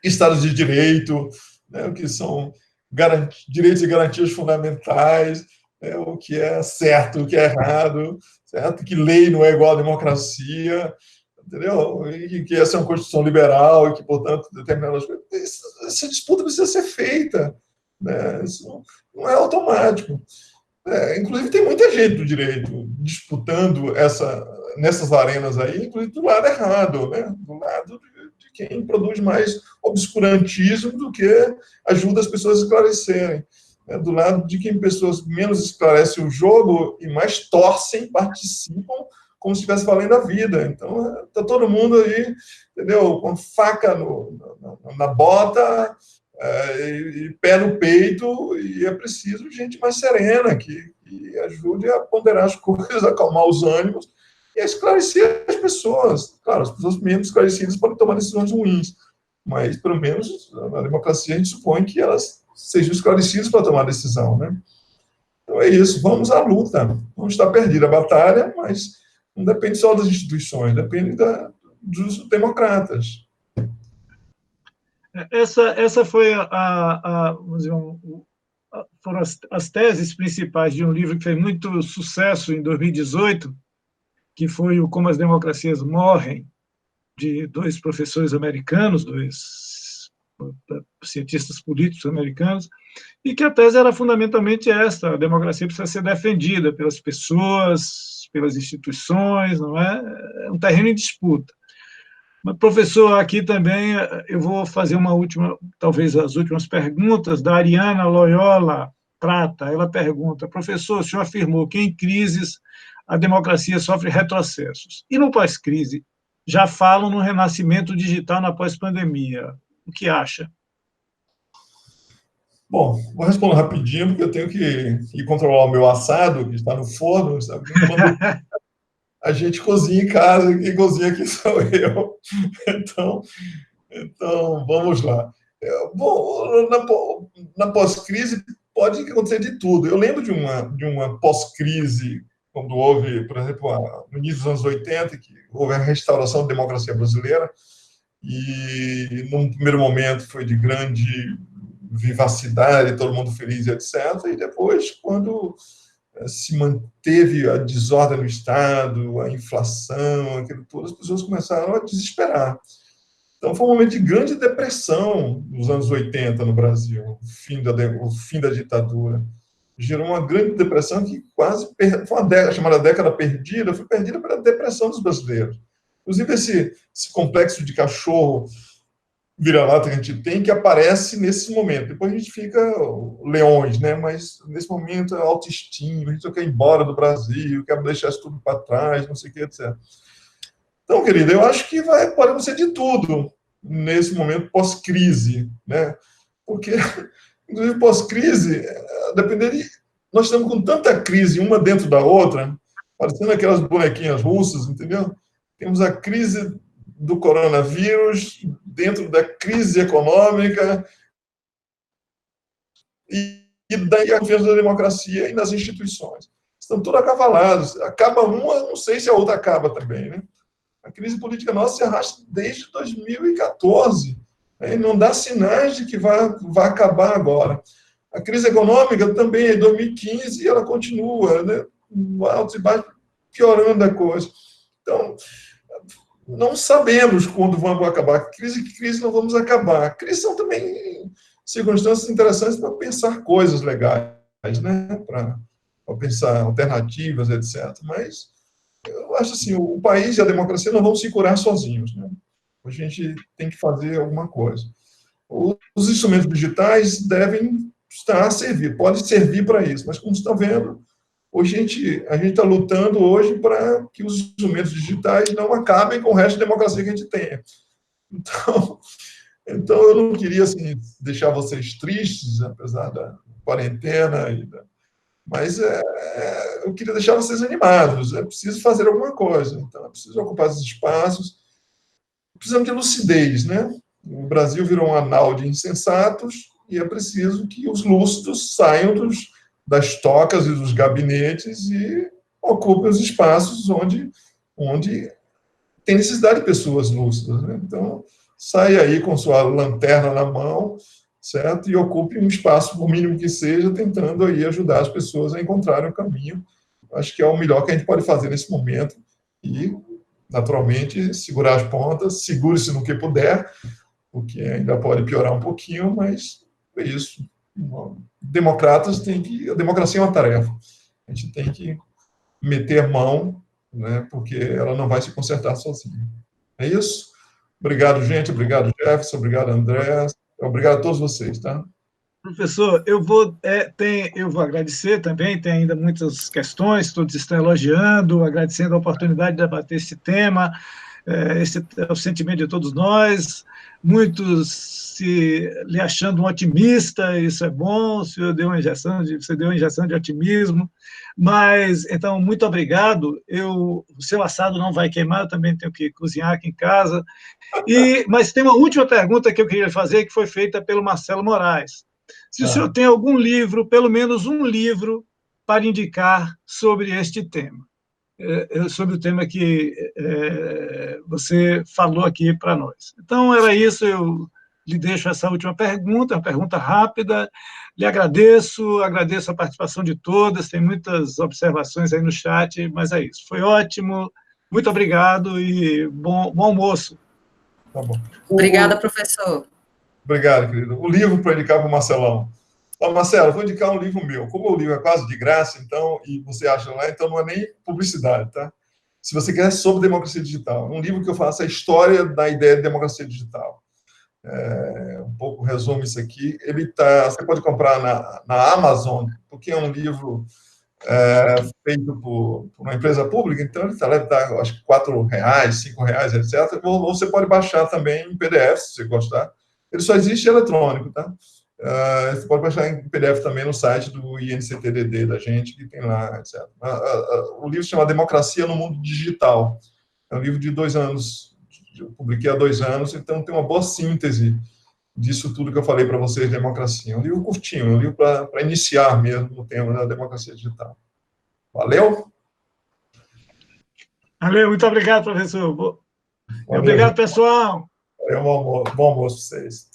Estado de Direito, né, o que são direitos e garantias fundamentais, né, o que é certo, o que é errado, certo? Que lei não é igual à democracia, entendeu? E que essa é uma Constituição liberal e que, portanto, determinadas coisas. Essa disputa precisa ser feita, né? Isso não é automático. Inclusive, tem muita gente do direito disputando nessas arenas aí, inclusive do lado errado, né? Do lado de quem produz mais obscurantismo do que ajuda as pessoas a esclarecerem. Né? Do lado de quem pessoas menos esclarecem o jogo e mais torcem, participam, como se estivesse valendo a vida. Então, está todo mundo aí, entendeu? Com faca na bota, e pé no peito, e é preciso gente mais serena, que ajude a ponderar as coisas, a acalmar os ânimos e a esclarecer as pessoas. Claro, as pessoas menos esclarecidas podem tomar decisões ruins, mas, pelo menos, na democracia, a gente supõe que elas sejam esclarecidas para tomar decisão, né? Então, é isso. Vamos à luta. Não está perdida a batalha, mas não depende só das instituições, depende dos democratas. Essa foi vamos dizer, foram as teses principais de um livro que fez muito sucesso em 2018, que foi o Como as Democracias Morrem, de dois professores americanos, dois cientistas políticos americanos, e que a tese era fundamentalmente esta: a democracia precisa ser defendida pelas pessoas, pelas instituições, não é? É um terreno em disputa. Mas, professor, aqui também eu vou fazer uma última, talvez as últimas perguntas, da Ariana Loyola Prata. Ela pergunta: professor, o senhor afirmou que em crises a democracia sofre retrocessos. E no pós-crise, já falam no renascimento digital na pós-pandemia. O que acha? Bom, vou responder rapidinho, porque eu tenho que controlar o meu assado, que está no forno, sabe? Quando a gente cozinha em casa, e quem cozinha aqui sou eu. Então vamos lá. Bom, na pós-crise pode acontecer de tudo. Eu lembro de uma pós-crise, quando houve, por exemplo, no início dos anos 80, que houve a restauração da democracia brasileira, e num primeiro momento foi de grande vivacidade, todo mundo feliz, etc. E depois, quando se manteve a desordem no Estado, a inflação, aquilo tudo, as pessoas começaram a desesperar. Então, foi um momento de grande depressão nos anos 80 no Brasil, o fim da ditadura. Gerou uma grande depressão que quase foi uma década, chamada década perdida, foi perdida pela depressão dos brasileiros. Inclusive, esse complexo de cachorro vira-lata que a gente tem, que aparece nesse momento. Depois a gente fica leões, né? Mas nesse momento é autoestima, a gente só quer ir embora do Brasil, quer deixar isso tudo para trás, não sei o que, etc. Então, querido, eu acho que pode acontecer de tudo nesse momento pós-crise, né? Porque, inclusive, pós-crise, nós estamos com tanta crise uma dentro da outra, parecendo aquelas bonequinhas russas, entendeu? Temos a crise do coronavírus dentro da crise econômica e daí a confiança da democracia e nas instituições. Estão todos acavalados. Acaba uma, não sei se a outra acaba também, né? A crise política nossa se arrasta desde 2014, né? E não dá sinais de que vai acabar agora. A crise econômica também é em 2015 e ela continua, né? Altos e baixos, piorando a coisa. Então, não sabemos quando vamos acabar. Crise não vamos acabar. Crise são também circunstâncias interessantes para pensar coisas legais, né? Para para pensar alternativas, etc. Mas eu acho assim, o país e a democracia não vão se curar sozinhos, né? A gente tem que fazer alguma coisa. Os instrumentos digitais devem estar a servir, pode servir para isso, mas como você está vendo, hoje a gente está lutando hoje para que os instrumentos digitais não acabem com o resto da democracia que a gente tem. Então eu não queria assim, deixar vocês tristes, apesar da quarentena, mas eu queria deixar vocês animados. É preciso fazer alguma coisa. Então é preciso ocupar esses espaços. Precisamos de lucidez, né? O Brasil virou um anal de insensatos e é preciso que os lúcidos saiam das tocas e dos gabinetes e ocupem os espaços onde tem necessidade de pessoas lúcidas, né? Então, saia aí com sua lanterna na mão, certo? E ocupe um espaço, o mínimo que seja, tentando aí ajudar as pessoas a encontrarem o caminho. Acho que é o melhor que a gente pode fazer nesse momento e, naturalmente, segurar as pontas, segure-se no que puder, porque ainda pode piorar um pouquinho, mas é isso. Democratas têm que... A democracia é uma tarefa. A gente tem que meter mão, né, porque ela não vai se consertar sozinha. É isso? Obrigado, gente. Obrigado, Jefferson. Obrigado, André. Obrigado a todos vocês, tá? Professor, eu vou agradecer também, tem ainda muitas questões, todos estão elogiando, agradecendo a oportunidade de debater esse tema, esse é o sentimento de todos nós, muitos lhe achando um otimista, isso é bom, você deu uma injeção de otimismo, mas, então, muito obrigado, o seu assado não vai queimar, eu também tenho que cozinhar aqui em casa, mas tem uma última pergunta que eu queria fazer, que foi feita pelo Marcelo Moraes. Se o senhor tem algum livro, pelo menos um livro, para indicar sobre este tema, sobre o tema que você falou aqui para nós. Então, era isso, eu lhe deixo essa última pergunta, uma pergunta rápida, lhe agradeço a participação de todas, tem muitas observações aí no chat, mas é isso, foi ótimo, muito obrigado e bom almoço. Tá bom. Obrigada, professor. Obrigado, querido. O livro para indicar para o Marcelão. Marcelo, vou indicar um livro meu. Como o livro é quase de graça, então, e você acha lá, então não é nem publicidade, tá? Se você quer sobre democracia digital. Um livro que eu faço é a história da ideia de democracia digital. Um pouco resumo isso aqui. Você pode comprar na Amazon, porque é um livro feito por uma empresa pública, então ele deve estar, acho que R$4, R$5, etc. Ou você pode baixar também em PDF, se você gostar. Ele só existe eletrônico, tá? Você pode baixar em PDF também no site do INCTDD da gente, que tem lá, etc. O livro se chama Democracia no Mundo Digital. É um livro de 2 anos, eu publiquei há 2 anos, então tem uma boa síntese disso tudo que eu falei para vocês, democracia. É um livro curtinho, é um livro para iniciar mesmo o tema da democracia digital. Valeu? Valeu, muito obrigado, professor. Valeu, obrigado, gente. pessoal. Bom almoço para vocês.